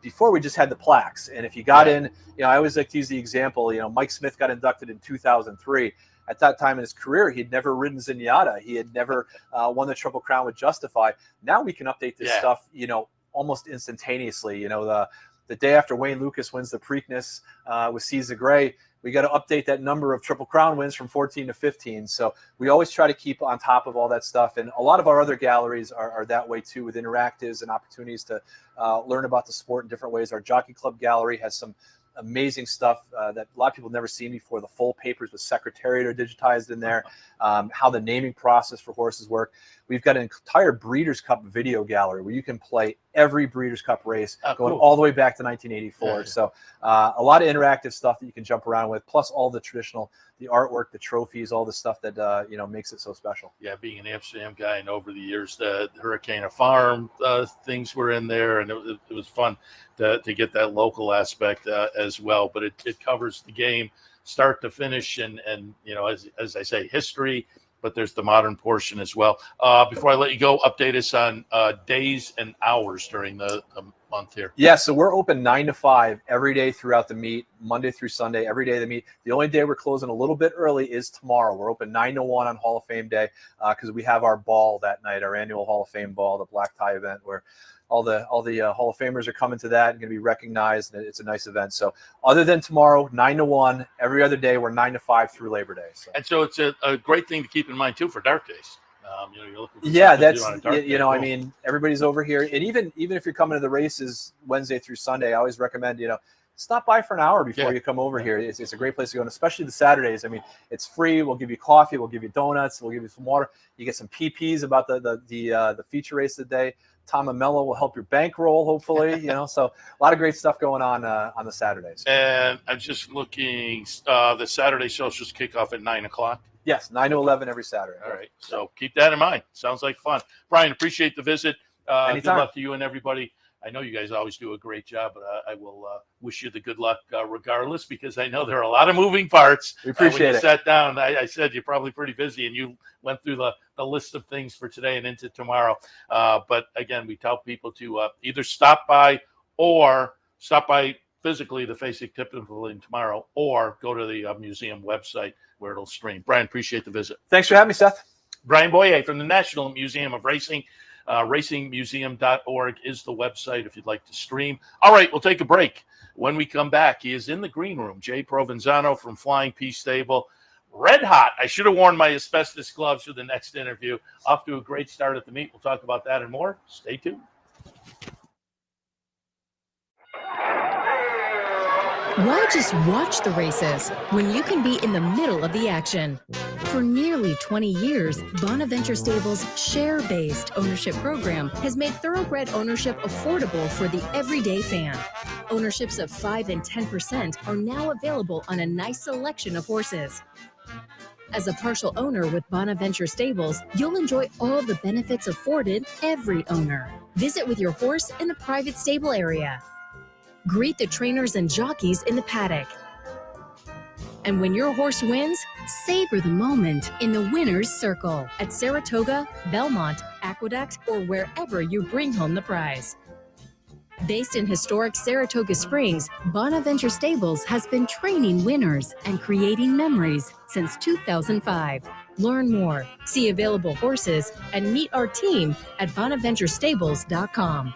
before we just had the plaques. And if you got in, you know, I always like to use the example, you know, Mike Smith got inducted in 2003. At that time in his career, he'd never ridden Zenyatta. He had never won the Triple Crown with Justify. Now we can update this stuff, you know, almost instantaneously. You know, the day after Wayne Lucas wins the Preakness with Seize the Gray, we got to update that number of Triple Crown wins from 14 to 15. So we always try to keep on top of all that stuff. And a lot of our other galleries are that way too, with interactives and opportunities to learn about the sport in different ways. Our Jockey Club gallery has some amazing stuff that a lot of people have never seen before. The full papers with Secretariat are digitized in there, how the naming process for horses work. We've got an entire Breeders' Cup video gallery where you can play every Breeders' Cup race going all the way back to 1984. So a lot of interactive stuff that you can jump around with, plus all the traditional, the artwork, the trophies, all the stuff that, you know, makes it so special. Yeah, being an Amsterdam guy, and over the years, the Hurricane Farm things were in there, and it was fun to get that local aspect as well. But it covers the game start to finish, and you know, as I say, history, but there's the modern portion as well. Before I let you go, update us on days and hours during the month here. Yeah, so we're open 9 to 5 every day throughout the meet, Monday through Sunday, every day of the meet. The only day we're closing a little bit early is tomorrow. We're open 9 to 1 on Hall of Fame Day because we have our ball that night, our annual Hall of Fame ball, the black tie event, where all the Hall of Famers are coming to that and going to be recognized. And it's a nice event. So other than tomorrow, 9 to 1, every other day we're 9 to 5 through Labor Day. So. And so it's a great thing to keep in mind too for dark days. You're looking for that's day. I mean, everybody's over here, and even if you're coming to the races Wednesday through Sunday, I always recommend stop by for an hour before you come over here. It's a great place to go, and especially the Saturdays. I mean, it's free. We'll give you coffee. We'll give you donuts. We'll give you some water. You get some PPs about the feature race of the day. Tom and Mello will help your bankroll, hopefully. So a lot of great stuff going on the Saturdays. And I'm just looking. The Saturday socials kick off at 9 o'clock. Yes, 9 to 11 every Saturday. All right, so keep that in mind. Sounds like fun. Brien, appreciate the visit. Good luck to you and everybody. I know you guys always do a great job, but I will wish you the good luck regardless, because I know there are a lot of moving parts. We appreciate when you it. Sat down. I said you're probably pretty busy, and you went through the list of things for today and into tomorrow. But again, we tell people to either stop by physically, the Facing Tip Pavilion tomorrow, or go to the museum website where it'll stream. Brien, appreciate the visit. Thanks for having me, Seth. Brien Bouyea from the National Museum of Racing. Racingmuseum.org is the website if you'd like to stream. All right, we'll take a break. When we come back, he is in the green room. Jay Provenzano from Flying P Stable. Red hot. I should have worn my asbestos gloves for the next interview. Off to a great start at the meet. We'll talk about that and more. Stay tuned. Why just watch the races when you can be in the middle of the action? For nearly 20 years, Bonaventure Stables' share-based ownership program has made thoroughbred ownership affordable for the everyday fan. Ownerships of 5 and 10% are now available on a nice selection of horses. As a partial owner with Bonaventure Stables, you'll enjoy all the benefits afforded every owner. Visit with your horse in the private stable area. Greet the trainers and jockeys in the paddock. And when your horse wins, savor the moment in the winner's circle at Saratoga, Belmont, Aqueduct, or wherever you bring home the prize. Based in historic Saratoga Springs, Bonaventure Stables has been training winners and creating memories since 2005. Learn more, see available horses, and meet our team at bonaventurestables.com.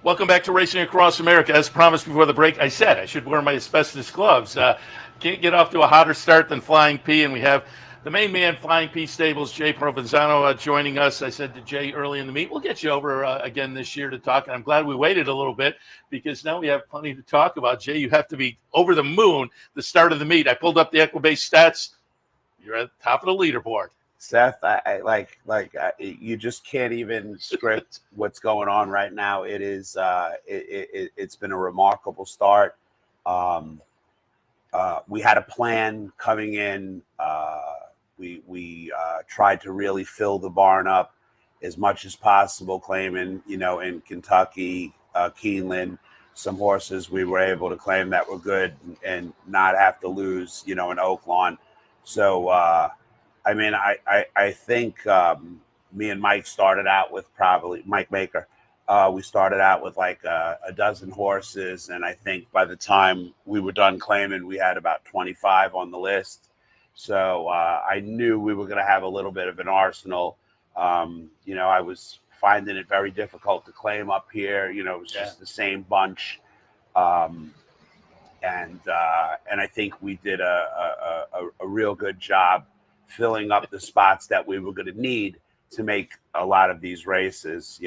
Welcome back to Racing Across America. As promised before the break, I said I should wear my asbestos gloves. Can't get off to a hotter start than Flying P, and we have the main man, Flying P Stables, Jay Provenzano, joining us. I said to Jay early in the meet, we'll get you over again this year to talk, and I'm glad we waited a little bit because now we have plenty to talk about. Jay, you have to be over the moon the start of the meet. I pulled up the Equibase stats. You're at the top of the leaderboard. Seth, you just can't even script what's going on right now. It is it's been a remarkable start. We had a plan coming in. We tried to really fill the barn up as much as possible, claiming in Kentucky, Keeneland, some horses we were able to claim that were good and not have to lose, an Oaklawn. So, I mean, I think me and Mike started out with probably Mike Maker. We started out with like a dozen horses, and I think by the time we were done claiming, we had about 25 on the list. So I knew we were going to have a little bit of an arsenal. I was finding it very difficult to claim up here. It was just the same bunch. And I think we did a real good job filling up the spots that we were going to need to make a lot of these races,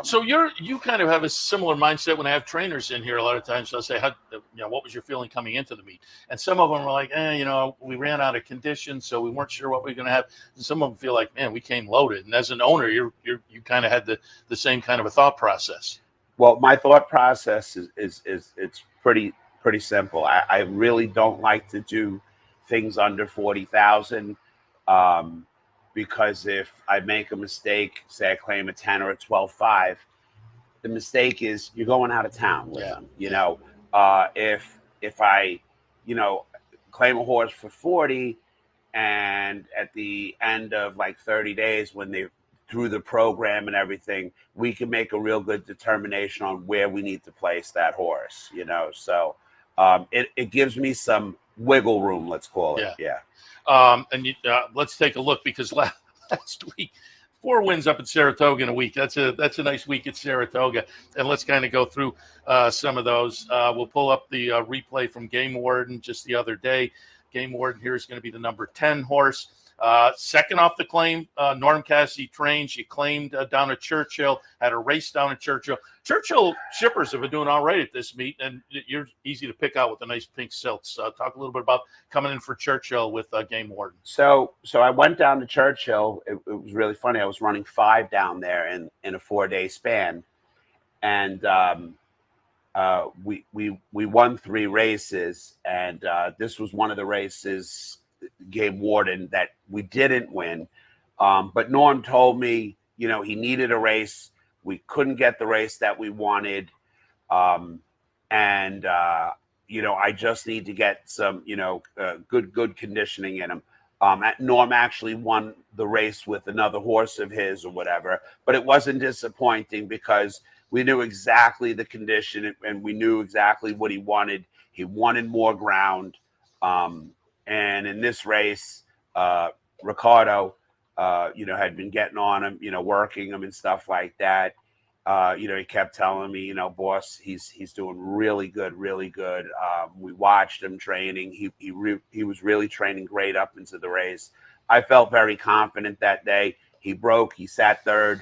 So you kind of have a similar mindset when I have trainers in here. A lot of times they'll say, what was your feeling coming into the meet? And some of them were like, we ran out of conditions, so we weren't sure what we were going to have. And some of them feel like, man, we came loaded. And as an owner, you kind of had the same kind of a thought process. Well, my thought process is it's pretty simple. I really don't like to do things under 40,000. Because if I make a mistake, say I claim a 10 or a 12.5, the mistake is you're going out of town with them. If I, claim a horse for 40, and at the end of like 30 days when they through the program and everything, we can make a real good determination on where we need to place that horse. So it gives me some wiggle room, let's call it. Yeah. Let's take a look, because last week, 4 wins up at Saratoga in a week. That's a nice week at Saratoga. And let's kind of go through some of those. We'll pull up the replay from Game Warden just the other day. Game Warden here is going to be the number 10 horse. Second off the claim, Norm Cassidy trained. She claimed down at Churchill, had a race down at Churchill. Churchill shippers have been doing all right at this meet, and you're easy to pick out with the nice pink silks. Talk a little bit about coming in for Churchill with Game Warden. So I went down to Churchill. It was really funny. I was running 5 down there in a 4-day span, and we won 3 races, and this was one of the races, Game Warden, that we didn't win. But Norm told me, he needed a race. We couldn't get the race that we wanted. I just need to get some, good conditioning in him. Norm actually won the race with another horse of his or whatever, but it wasn't disappointing because we knew exactly the condition and we knew exactly what he wanted. He wanted more ground. And in this race, Ricardo, had been getting on him, working him and stuff like that. He kept telling me, boss, he's doing really good, really good. We watched him training. He was really training great up into the race. I felt very confident that day. He broke. He sat third.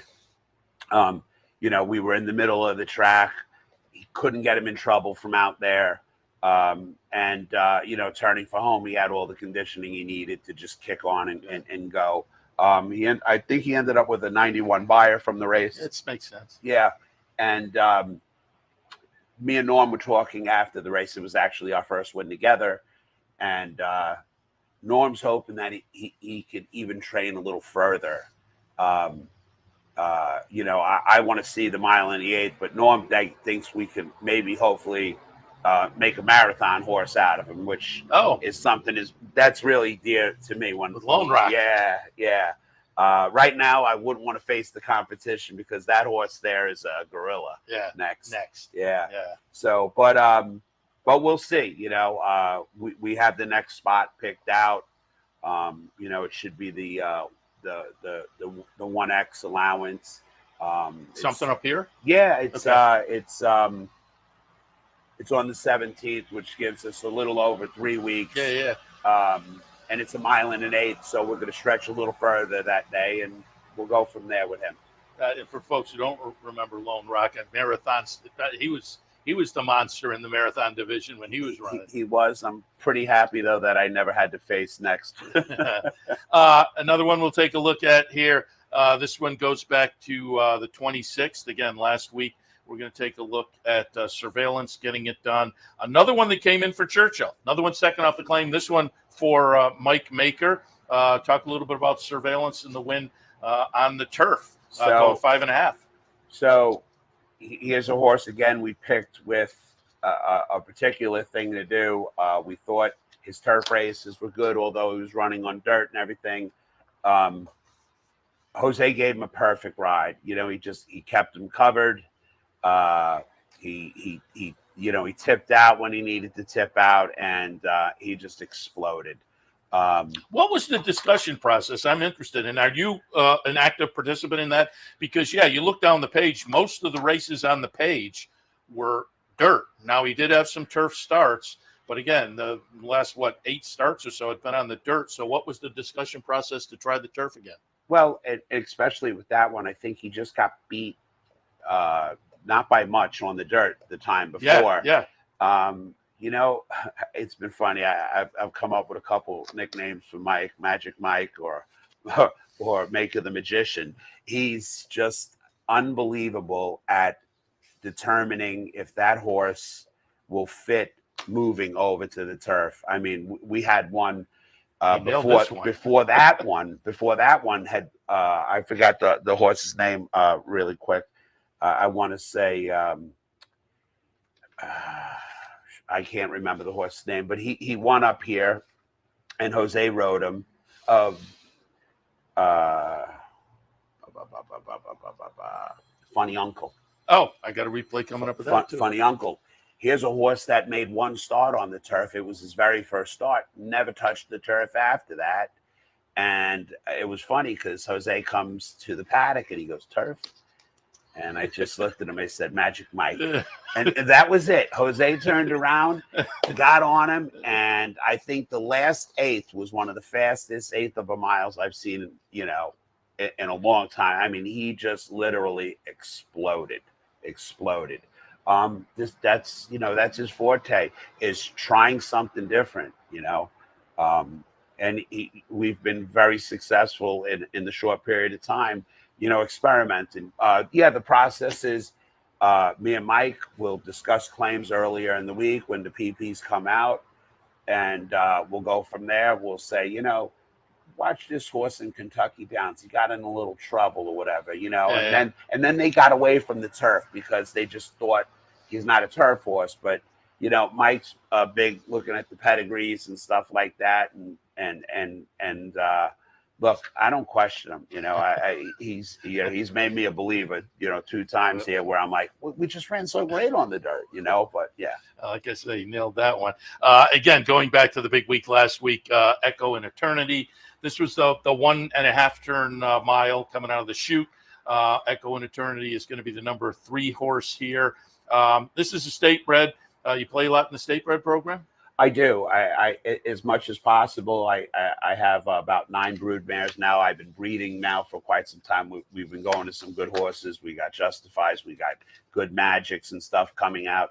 We were in the middle of the track. He couldn't get him in trouble from out there. Turning for home, he had all the conditioning he needed to just kick on and go. I think he ended up with a 91 buyer from the race. It makes sense. Yeah. And me and Norm were talking after the race. It was actually our first win together. And Norm's hoping that he could even train a little further. I want to see the mile in the 8th, but Norm thinks we could maybe hopefully make a marathon horse out of him, which is something that's really dear to me. With Lone Rock. Yeah. Right now, I wouldn't want to face the competition because that horse there is a gorilla. Yeah. Next. Yeah. So, but we'll see. We have the next spot picked out. It should be the 1X allowance. Something up here. Yeah, it's on the 17th, which gives us a little over 3 weeks. Yeah. And it's a mile and an 1/8, so we're going to stretch a little further that day, and we'll go from there with him. For folks who don't remember Lone Rock at marathons, he was the monster in the marathon division when he was running. He was. I'm pretty happy though that I never had to face next. Another one we'll take a look at here. This one goes back to the 26th. Again, last week. We're going to take a look at Surveillance, getting it done. Another one that came in for Churchill. Another one second off the claim. This one for Mike Maker. Talk a little bit about Surveillance and the win on the turf. Going 5.5. So here's a horse again we picked with a particular thing to do. We thought his turf races were good, although he was running on dirt and everything. Jose gave him a perfect ride. You know, he kept him covered. He tipped out when he needed to tip out, and he just exploded. What was the discussion process? I'm interested in. Are you an active participant in that? Because you look down the page. Most of the races on the page were dirt. Now he did have some turf starts, but again, the last 8 starts or so had been on the dirt. So what was the discussion process to try the turf again? Well, especially with that one, I think he just got beat, not by much on the dirt the time before. Yeah. You know, it's been funny. I've come up with a couple nicknames for Mike, Magic Mike, or Maker the Magician. He's just unbelievable at determining if that horse will fit moving over to the turf. I mean, we had one before that one had I forgot the horse's name really quick. I want to say I can't remember the horse's name, but he won up here, and Jose rode him. Funny Uncle. Oh, I got a replay coming up with that too. Funny Uncle. Here's a horse that made one start on the turf. It was his very first start. Never touched the turf after that. And it was funny because Jose comes to the paddock and he goes, turf? And I just looked at him. I said, Magic Mike. And that was it. Jose turned around, got on him. And I think the last 8th was one of the fastest 1/8 of a mile I've seen, in a long time. I mean, he just literally exploded. That's his forte, is trying something different, and we've been very successful in the short period of time, experimenting. The process is me and Mike will discuss claims earlier in the week when the PPs come out, and we'll go from there. We'll say, watch this horse in Kentucky Downs. He got in a little trouble or whatever, and then they got away from the turf because they just thought he's not a turf horse. But Mike's big looking at the pedigrees and stuff like that, and look, I don't question him. He's made me a believer, 2 times here where I'm like, we just ran so great on the dirt, But yeah, like I say, you nailed that one. Again, going back to the big week last week, Echo and Eternity. This was the 1.5 turn mile coming out of the chute. Echo and Eternity is going to be the number 3 horse here. This is a state bred. You play a lot in the state bred program? I do. I as much as possible. I have about 9 brood mares now. I've been breeding now for quite some time. We've been going to some good horses. We got Justifies. We got good Magics and stuff coming out.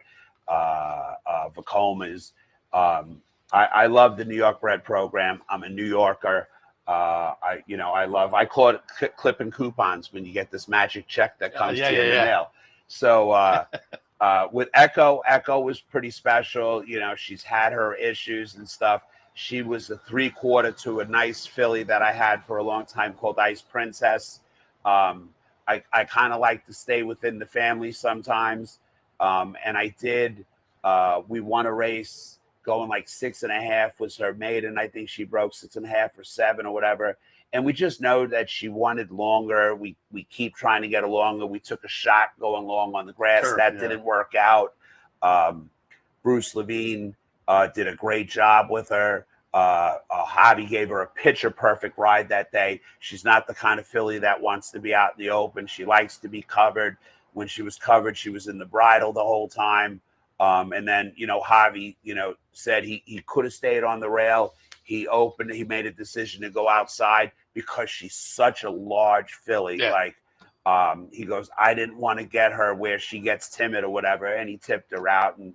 Vacomas. I love the New York bred program. I'm a New Yorker. I call it clipping coupons when you get this magic check that comes to you in the mail. So with Echo was pretty special. She's had her issues and stuff. She was a 3/4 to a nice filly that I had for a long time called Ice Princess. I kind of like to stay within the family sometimes. And I did. We won a race going like 6.5 was her maiden. I think she broke 6.5 or 7 or whatever. And we just know that she wanted longer. We keep trying to get her longer. We took a shot going long on the grass. Didn't work out. Bruce Levine did a great job with her. Javi gave her a picture perfect ride that day. She's not the kind of filly that wants to be out in the open. She likes to be covered. When she was covered, she was in the bridle the whole time. And then, Javi, said he could have stayed on the rail. He made a decision to go outside because she's such a large filly. Yeah. He goes, I didn't want to get her where she gets timid or whatever. And he tipped her out, and,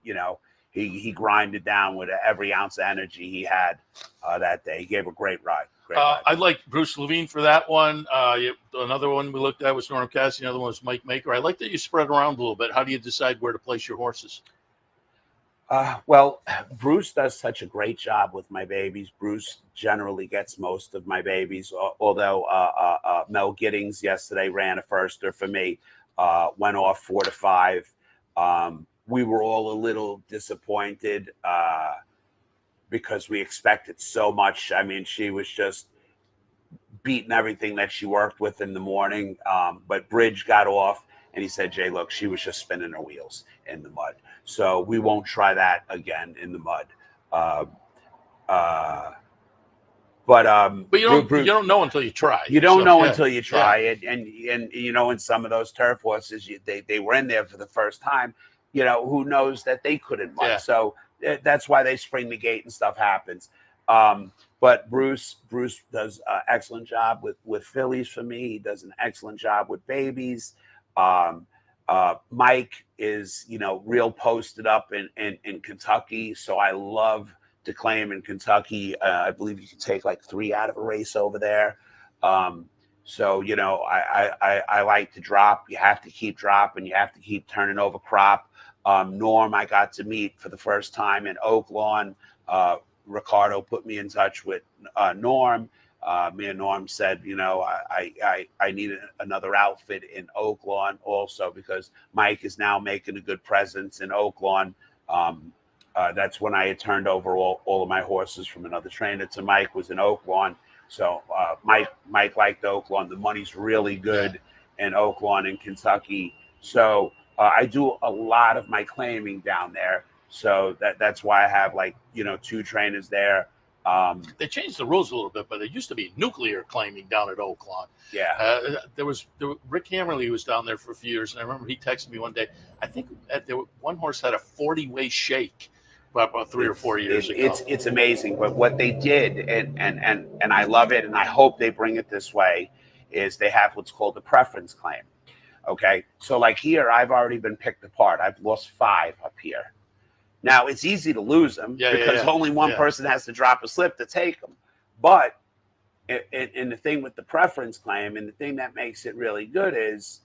he grinded down with every ounce of energy he had that day. He gave a great ride. I like Bruce Levine for that one. Another one we looked at was Norm Cassidy. Another one was Mike Maker. I like that you spread around a little bit. How do you decide where to place your horses? Well, Bruce does such a great job with my babies. Bruce generally gets most of my babies, although Mel Giddings yesterday ran a firster for me. went off 4-5. We were all a little disappointed because we expected so much. I mean, she was just beating everything that she worked with in the morning. But Bridge got off, and he said, Jay, look, she was just spinning her wheels in the mud. So we won't try that again in the mud. But you don't know until you try. You don't know until you try it, and you know, in some of those turf horses, they were in there for the first time. You know, who knows that they couldn't mud. Yeah. So that's why they spring the gate and stuff happens. But Bruce does an excellent job with fillies for me. He does an excellent job with babies. Mike is, you know, real posted up in Kentucky. So I love to claim in Kentucky. I believe you can take like 3 out of a race over there. So, you know, I like to drop. You have to keep dropping. You have to keep turning over crop. Norm, I got to meet for the first time in Oak Lawn. Ricardo put me in touch with Norm. Me and Norm said, you know, I need another outfit in Oak Lawn also, because Mike is now making a good presence in Oak Lawn. That's when I had turned over all of my horses from another trainer to Mike, was in Oak Lawn. So Mike liked Oak Lawn. The money's really good in Oak Lawn in Kentucky. So I do a lot of my claiming down there. So that's why I have, like, you know, 2 trainers there. They changed the rules a little bit, but it used to be nuclear claiming down at Oak Lawn. Yeah. Rick Hammerly was down there for a few years, and I remember he texted me one day. I think one horse had a 40-way shake about 3 or 4 years ago. It's amazing. But what they did, and I love it, and I hope they bring it this way, is they have what's called a preference claim. Okay, so like here, I've already been picked apart. I've lost 5 up here. Now, it's easy to lose them because only one person has to drop a slip to take them. But and the thing with the preference claim, and the thing that makes it really good is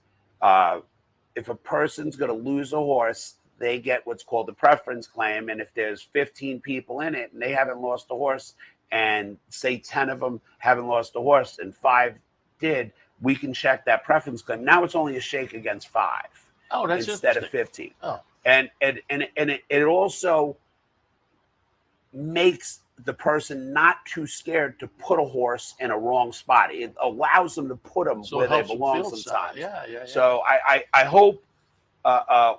if a person's going to lose a horse, they get what's called the preference claim. And if there's 15 people in it and they haven't lost a horse, and say 10 of them haven't lost a horse and 5 did, we can check that preference claim. Now it's only a shake against 5 instead of 15. Oh. And it also makes the person not too scared to put a horse in a wrong spot. It allows them to put them where they belong sometimes. Yeah. So I hope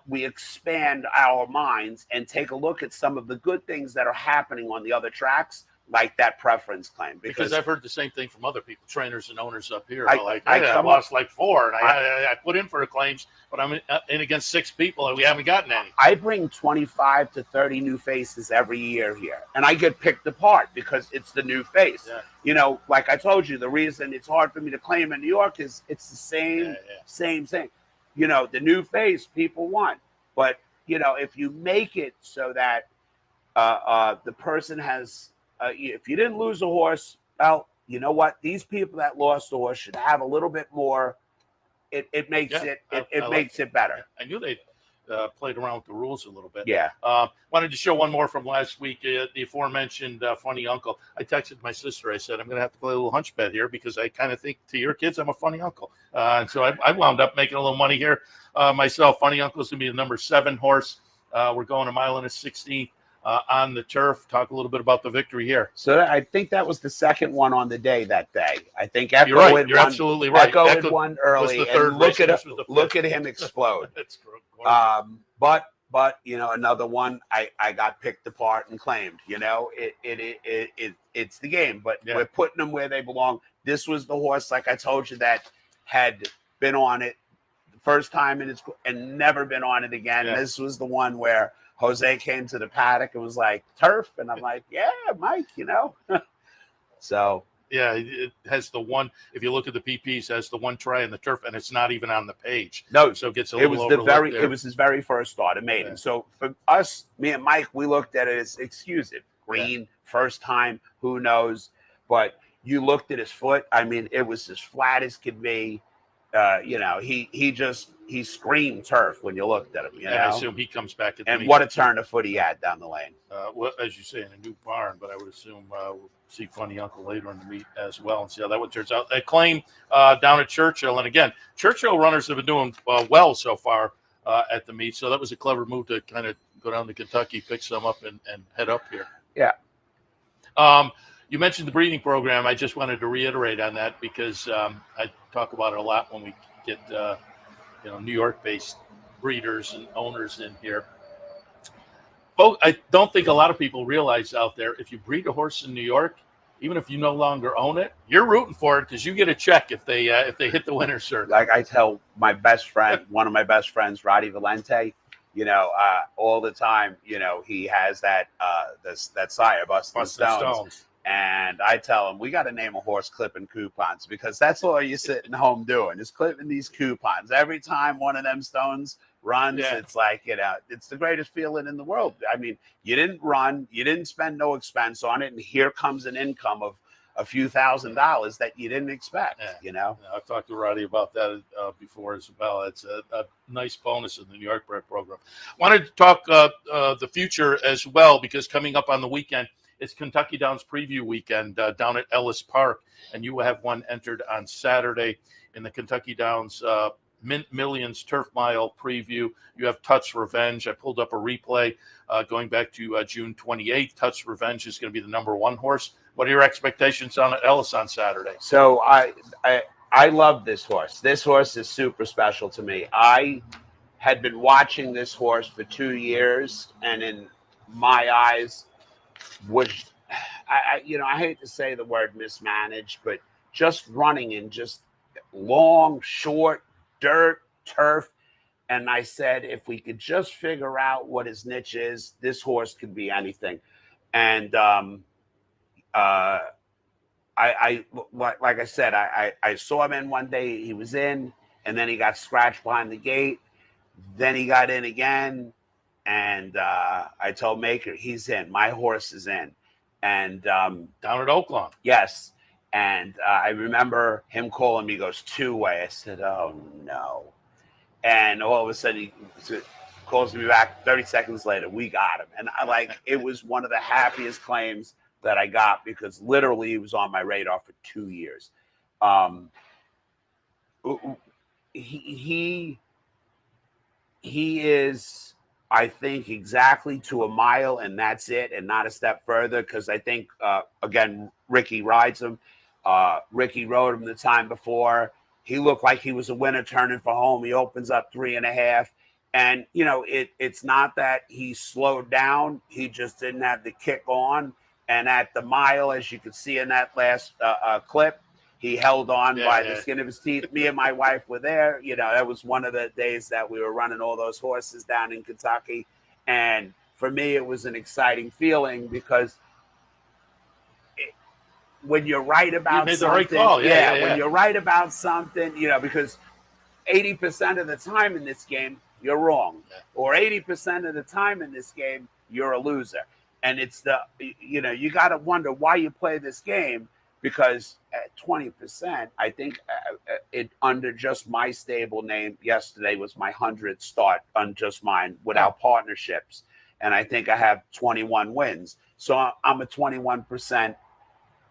we expand our minds and take a look at some of the good things that are happening on the other tracks, like that preference claim. Because I've heard the same thing from other people, trainers and owners up here. I lost like 4, and I put in for the claims, but I'm in against 6 people, and we haven't gotten any. I bring 25 to 30 new faces every year here, and I get picked apart because it's the new face. Yeah. You know, like I told you, the reason it's hard for me to claim in New York is it's the same thing. You know, the new face people want. But, you know, if you make it so that the person has... if you didn't lose a horse, well, you know what? These people that lost a horse should have a little bit more. It makes it better. I knew they played around with the rules a little bit. Yeah. Wanted to show one more from last week. The aforementioned funny uncle. I texted my sister. I said, I'm going to have to play a little hunch bet here because I kind of think to your kids I'm a funny uncle. And so I wound up making a little money here myself. Funny uncle's going to be the number 7 horse. We're going 1 mile and a 16th. On the turf. Talk a little bit about the victory here. So I think that was the second one on the day that day. I think Echo You're right. had You're won, absolutely right. Echo had won early. Was the third and race. look at him explode. That's But you know, another one I got picked apart and claimed. You know, it's the game. But we're putting them where they belong. This was the horse, like I told you, that had been on it the first time and never been on it again. Yeah. This was the one where Jose came to the paddock and was like, turf. And I'm like, yeah, Mike, you know. So. Yeah, it has the one. If you look at the PPs, it has the one try in the turf, and it's not even on the page. No, so it gets a little overlooked there. It was his very first start at Maiden. So for us, me and Mike, we looked at it as, excuse it, green, first time, who knows? But you looked at his foot. I mean, it was as flat as could be. he screamed turf when you looked at him. And I assume he comes back at the and meet. what a turn of foot he had down the lane. Well, as you say, in a new barn, but I would assume we'll see Funny Uncle later in the meet as well and see how that one turns out. They claim down at Churchill, and again, Churchill runners have been doing well so far at the meet, so that was a clever move to kind of go down to Kentucky, pick some up, and head up here. Yeah. You mentioned the breeding program. I just wanted to reiterate on that because I talk about it a lot when we get New York-based breeders and owners in here. I don't think a lot of people realize out there, if you breed a horse in New York, even if you no longer own it, you're rooting for it because you get a check if they hit the winner's circuit. Like I tell my best friend, one of my best friends, Roddy Valente, all the time, he has that sire, Bustin' Stones. And I tell him, we got to name a horse clipping coupons because that's all you're sitting home doing is clipping these coupons. Every time one of them stones runs, it's like, it's the greatest feeling in the world. I mean, you didn't run, you didn't spend no expense on it, and here comes an income of a few $1,000s that you didn't expect, I've talked to Roddy about that before as well. It's a nice bonus in the New York bred program. Wanted to talk the future as well because coming up on the weekend, it's Kentucky Downs preview weekend down at Ellis Park, and you will have one entered on Saturday in the Kentucky Downs Mint Millions Turf Mile preview. You have Touch Revenge. I pulled up a replay going back to June 28th. Touch Revenge is going to be the number 1 horse. What are your expectations on Ellis on Saturday? So I love this horse. This horse is super special to me. I had been watching this horse for 2 years, and in my eyes, which I hate to say the word mismanaged, but just running in just long, short dirt, turf. And I said, if we could just figure out what his niche is, this horse could be anything. And like I said, I saw him in one day. He was in, and then he got scratched behind the gate. Then he got in again. And I told Maker, he's in. My horse is in. And down at Oaklawn. Yes. And I remember him calling me, goes 2-way. I said, oh, no. And all of a sudden, he calls me back 30 seconds later. We got him. And it was one of the happiest claims that I got because literally he was on my radar for 2 years. He is, I think, exactly to a mile, and that's it, and not a step further, because I think, again, Ricky rides him. Ricky rode him the time before. He looked like he was a winner turning for home. He opens up 3.5. And, it's not that he slowed down. He just didn't have the kick on. And at the mile, as you can see in that last clip, he held on by the skin of his teeth. Me and my wife were there. That was one of the days that we were running all those horses down in Kentucky. And for me, it was an exciting feeling because when you're right about you made something, the right call. When you're right about something, because 80% of the time in this game, you're wrong. Or 80% of the time in this game, you're a loser. And it's you got to wonder why you play this game. Because at 20%, I think it under just my stable name yesterday was my 100th start on just mine without partnerships. And I think I have 21 wins. So I'm a 21%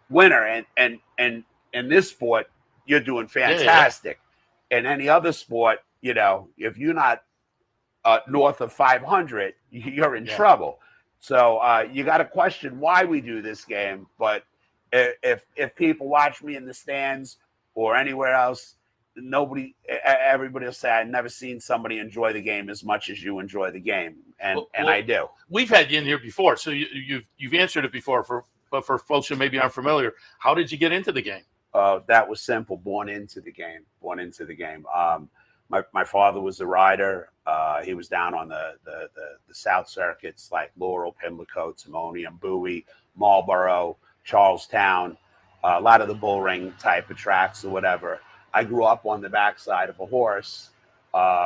winner. And in this sport, you're doing fantastic. In any other sport, if you're not north of 500, you're in trouble. So you got to question why we do this game. But if people watch me in the stands or anywhere else, everybody will say, I've never seen somebody enjoy the game as much as you enjoy the game. And I do. We've had you in here before, so you've answered it before. But for folks who maybe aren't familiar, how did you get into the game? That was simple. Born into the game. My father was a rider. He was down on the South circuits like Laurel, Pimlico, Timonium, Bowie, Marlboro, Charlestown, a lot of the bull ring type of tracks or whatever. I grew up on the backside of a horse,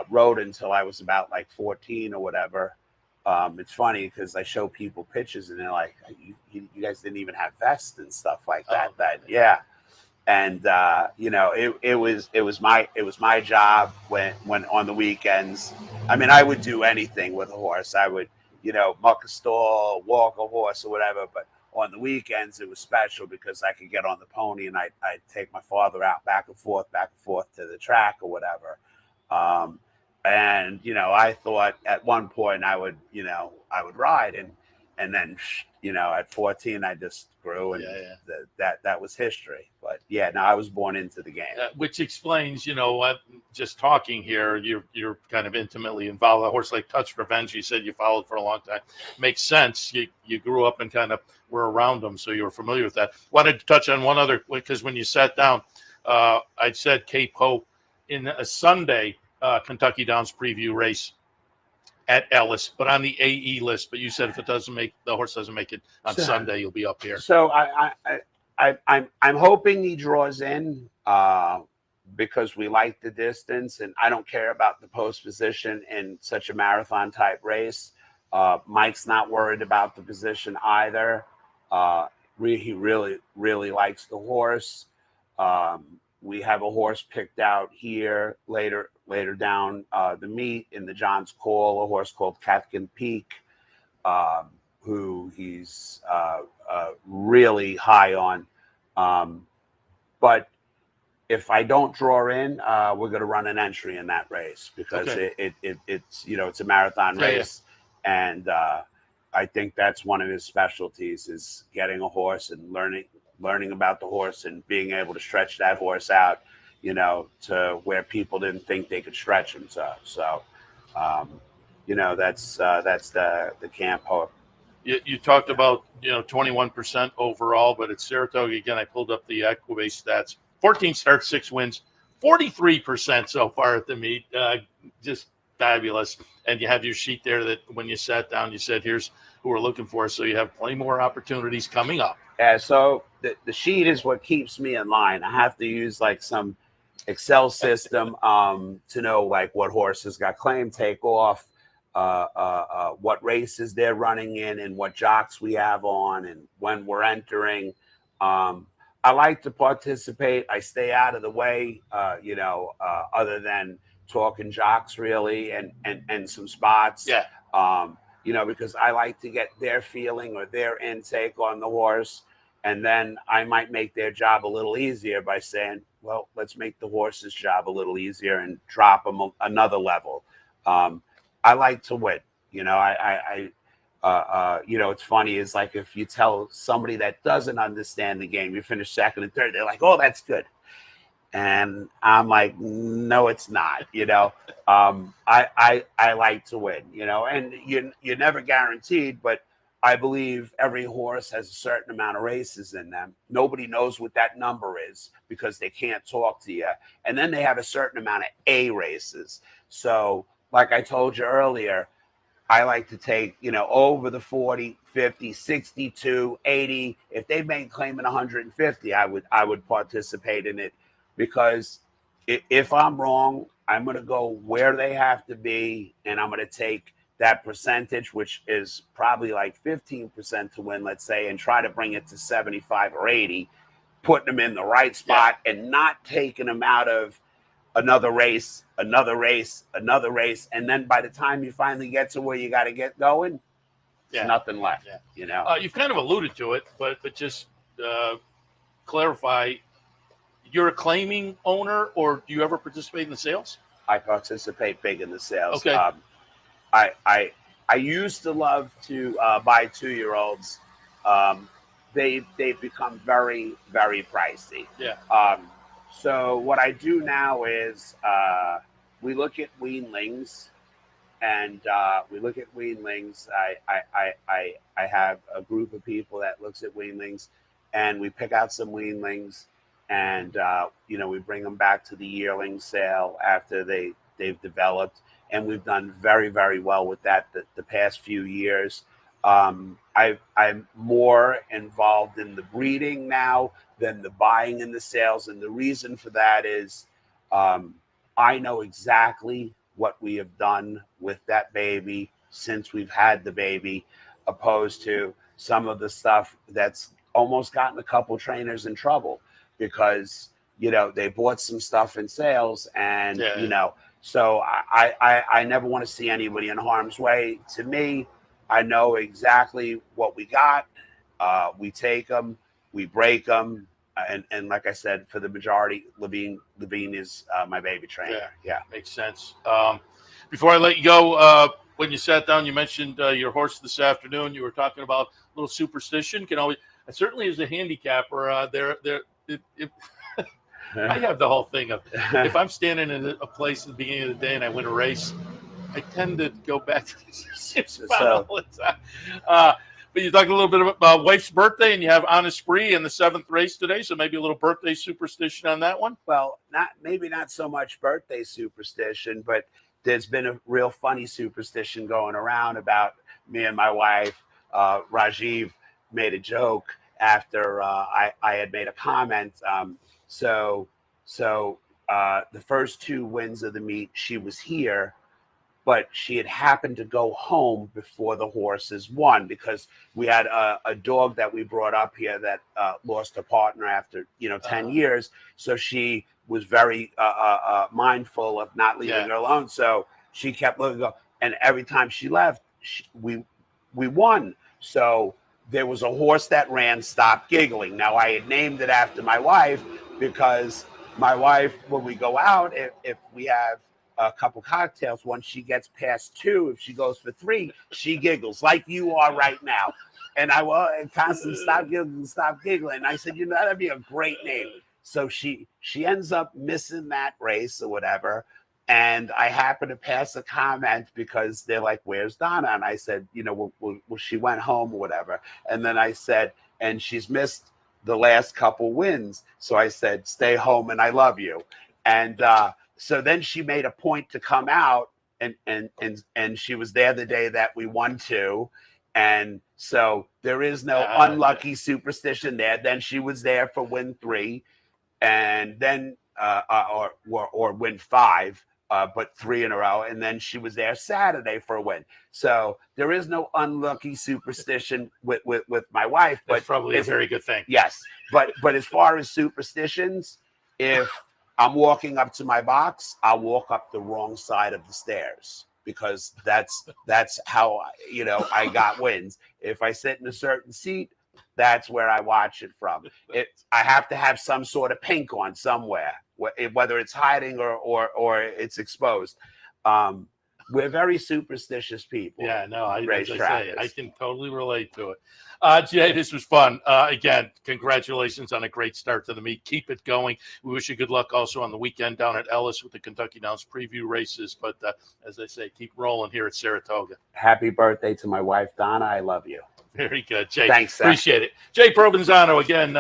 rode until I was about like 14 or whatever. It's funny because I show people pictures and they're like, you guys didn't even have vests and stuff like that. And it was my job when on the weekends. I mean, I would do anything with a horse. I would muck a stall, walk a horse, or whatever. But on the weekends, it was special because I could get on the pony and I'd take my father out back and forth to the track or whatever. And I thought at one point I would ride, and then at 14 I just grew, and that was history. But I was born into the game, which explains just talking here, you're kind of intimately involved. A horse like Touch Revenge, you said you followed for a long time. Makes sense. You grew up and kind of were around them, so you were familiar with that. Wanted to touch on one other, because when you sat down, I said Cape Hope in a Sunday Kentucky Downs preview race at Ellis, but on the AE list. But you said if the horse doesn't make it on Sunday, you'll be up here. So I'm hoping he draws in because we like the distance, and I don't care about the post position in such a marathon type race. Mike's not worried about the position either. He really likes the horse. We have a horse picked out here later down the meet in the John's Call, a horse called Catkin Peak, who he's really high on. But if I don't draw in, we're going to run an entry in that race because it's a marathon race, and I think that's one of his specialties is getting a horse and learning about the horse and being able to stretch that horse out, to where people didn't think they could stretch him. So that's the camp hope. You talked about 21% overall, but at Saratoga again, I pulled up the Equibase stats: 14 starts, 6 wins, 43% so far at the meet. Just fabulous. And you have your sheet there that when you sat down, you said, "Here's who we're looking for." So you have plenty more opportunities coming up. Yeah. So the sheet is what keeps me in line. I have to use like some Excel system to know like what horses got claimed, take off, what races they're running in, and what jocks we have on, and when we're entering. I like to participate. I stay out of the way, other than talking jocks really and some spots. Yeah. Because I like to get their feeling or their intake on the horse. And then I might make their job a little easier by saying, well, let's make the horse's job a little easier and drop them another level. I like to win. It's funny. It's like if you tell somebody that doesn't understand the game, you finish second and third, they're like, oh, that's good. And I'm like, no, it's not. I like to win, and you're never guaranteed, but I believe every horse has a certain amount of races in them. Nobody knows what that number is because they can't talk to you. And then they have a certain amount of A races. So like I told you earlier, I like to take, over the 40, 50, 62, 80. If they made claim in 150, I would participate in it, because if I'm wrong, I'm going to go where they have to be, and I'm going to take that percentage, which is probably like 15% to win, let's say, and try to bring it to 75 or 80, putting them in the right spot and not taking them out of another race. And then by the time you finally get to where you got to get going, there's nothing left. You've kind of alluded to it, but just clarify, you're a claiming owner, or do you ever participate in the sales? I participate big in the sales. Okay. I used to love to buy 2-year-olds. They've become very, very pricey. Yeah. So what I do now is we look at weanlings, and I have a group of people that looks at weanlings, and we pick out some weanlings, and we bring them back to the yearling sale after they've developed. And we've done very, very well with that the past few years. I'm more involved in the breeding now than the buying and the sales. And the reason for that is I know exactly what we have done with that baby since we've had the baby, opposed to some of the stuff that's almost gotten a couple trainers in trouble. because, they bought some stuff in sales and, Yeah. so I never want to see anybody in harm's way. To me, I know exactly what we got. We take them, we break them. And like I said, for the majority, Levine is my baby trainer. Yeah. Makes sense. Before I let you go, when you sat down, you mentioned your horse this afternoon. You were talking about a little superstition. Certainly as a handicapper, I have the whole thing of if I'm standing in a place at the beginning of the day and I win a race, I tend to go back to the same spot all the time. But you talked a little bit about wife's birthday, and you have on Esprit in the 7th race today, so maybe a little birthday superstition on that one? Well, maybe not so much birthday superstition, but there's been a real funny superstition going around about me and my wife. Rajiv made a joke after I had made a comment. So the first 2 wins of the meet, she was here, but she had happened to go home before the horses won because we had a dog that we brought up here that lost a partner after 10 years. So she was very mindful of not leaving her alone. So she kept looking, and every time she left, we won. So there was a horse that ran, Stop Giggling. Now I had named it after my wife because my wife, when we go out, if we have a couple cocktails, once she gets past 2, if she goes for 3, she giggles like you are right now. And I will constantly stop giggling. And I said, that'd be a great name. So she ends up missing that race or whatever. And I happen to pass a comment because they're like, where's Donna? And I said, well, she went home or whatever. And then I said, and she's missed the last couple wins. So I said, stay home and I love you. And so then she made a point to come out and she was there the day that we won 2. And so there is no unlucky superstition there. Then she was there for win 3 and then or win 5. But 3 in a row, and then she was there Saturday for a win. So there is no unlucky superstition with my wife. But that's probably a very good thing. Yes, but as far as superstitions, if I'm walking up to my box, I'll walk up the wrong side of the stairs because that's how I got wins. If I sit in a certain seat, that's where I watch it from. I have to have some sort of pink on somewhere, whether it's hiding or it's exposed. We're very superstitious people. Yeah, no, I can totally relate to it. Jay, this was fun. Again, congratulations on a great start to the meet. Keep it going. We wish you good luck also on the weekend down at Ellis with the Kentucky Downs preview races. But as I say, keep rolling here at Saratoga. Happy birthday to my wife, Donna. I love you. Very good, Jay. Thanks, Seth. Appreciate it. Jay Provenzano, again,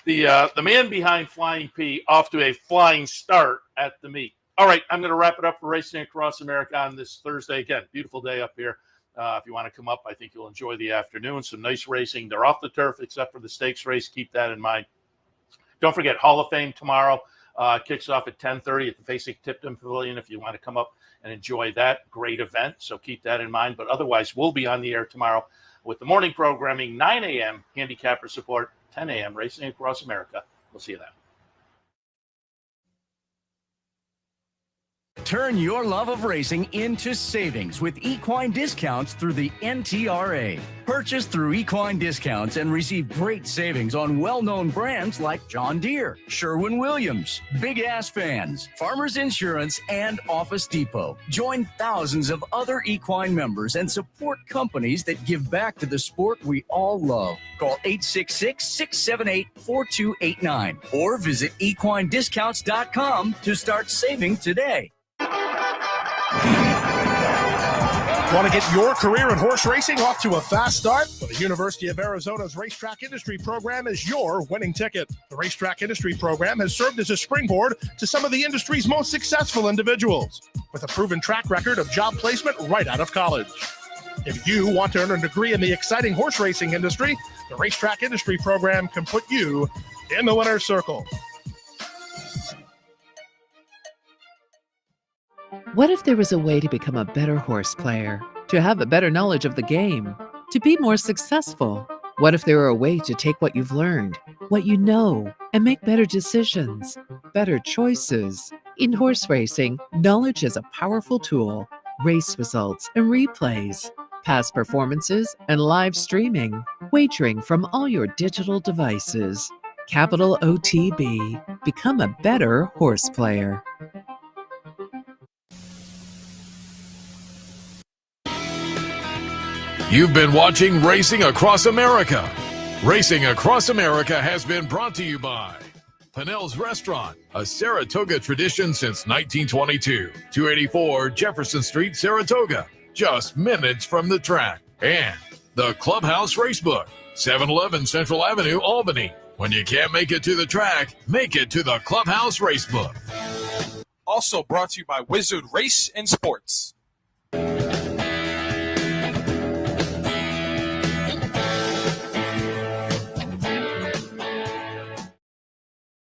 the man behind Flying P, off to a flying start at the meet. All right, I'm going to wrap it up for Racing Across America on this Thursday. Again, beautiful day up here. If you want to come up, I think you'll enjoy the afternoon. Some nice racing. They're off the turf except for the stakes race. Keep that in mind. Don't forget, Hall of Fame tomorrow kicks off at 10:30 at the Facing Tipton Pavilion if you want to come up and enjoy that great event. So keep that in mind. But otherwise, we'll be on the air tomorrow with the morning programming, 9 a.m. handicapper support, 10 a.m. Racing Across America. We'll see you then. Turn your love of racing into savings with equine discounts through the NTRA. Purchase through equine discounts and receive great savings on well-known brands like John Deere, Sherwin-Williams, Big Ass Fans, Farmers Insurance, and Office Depot. Join thousands of other equine members and support companies that give back to the sport we all love. Call 866-678-4289 or visit equinediscounts.com to start saving today. Want to get your career in horse racing off to a fast start? Well, the University of Arizona's Racetrack Industry Program is your winning ticket. The Racetrack Industry Program has served as a springboard to some of the industry's most successful individuals, with a proven track record of job placement right out of college. If you want to earn a degree in the exciting horse racing industry, the Racetrack Industry Program can put you in the winner's circle. What if there was a way to become a better horse player, to have a better knowledge of the game, to be more successful? What if there were a way to take what you've learned, what you know, and make better decisions, better choices? In horse racing, knowledge is a powerful tool. Race results and replays, past performances and live streaming, wagering from all your digital devices. Capital OTB. Become a better horse player. You've been watching Racing Across America. Racing Across America has been brought to you by Pinnell's Restaurant, a Saratoga tradition since 1922. 284 Jefferson Street, Saratoga, just minutes from the track. And the Clubhouse Racebook, 711 Central Avenue, Albany. When you can't make it to the track, make it to the Clubhouse Racebook. Also brought to you by Wizard Race and Sports.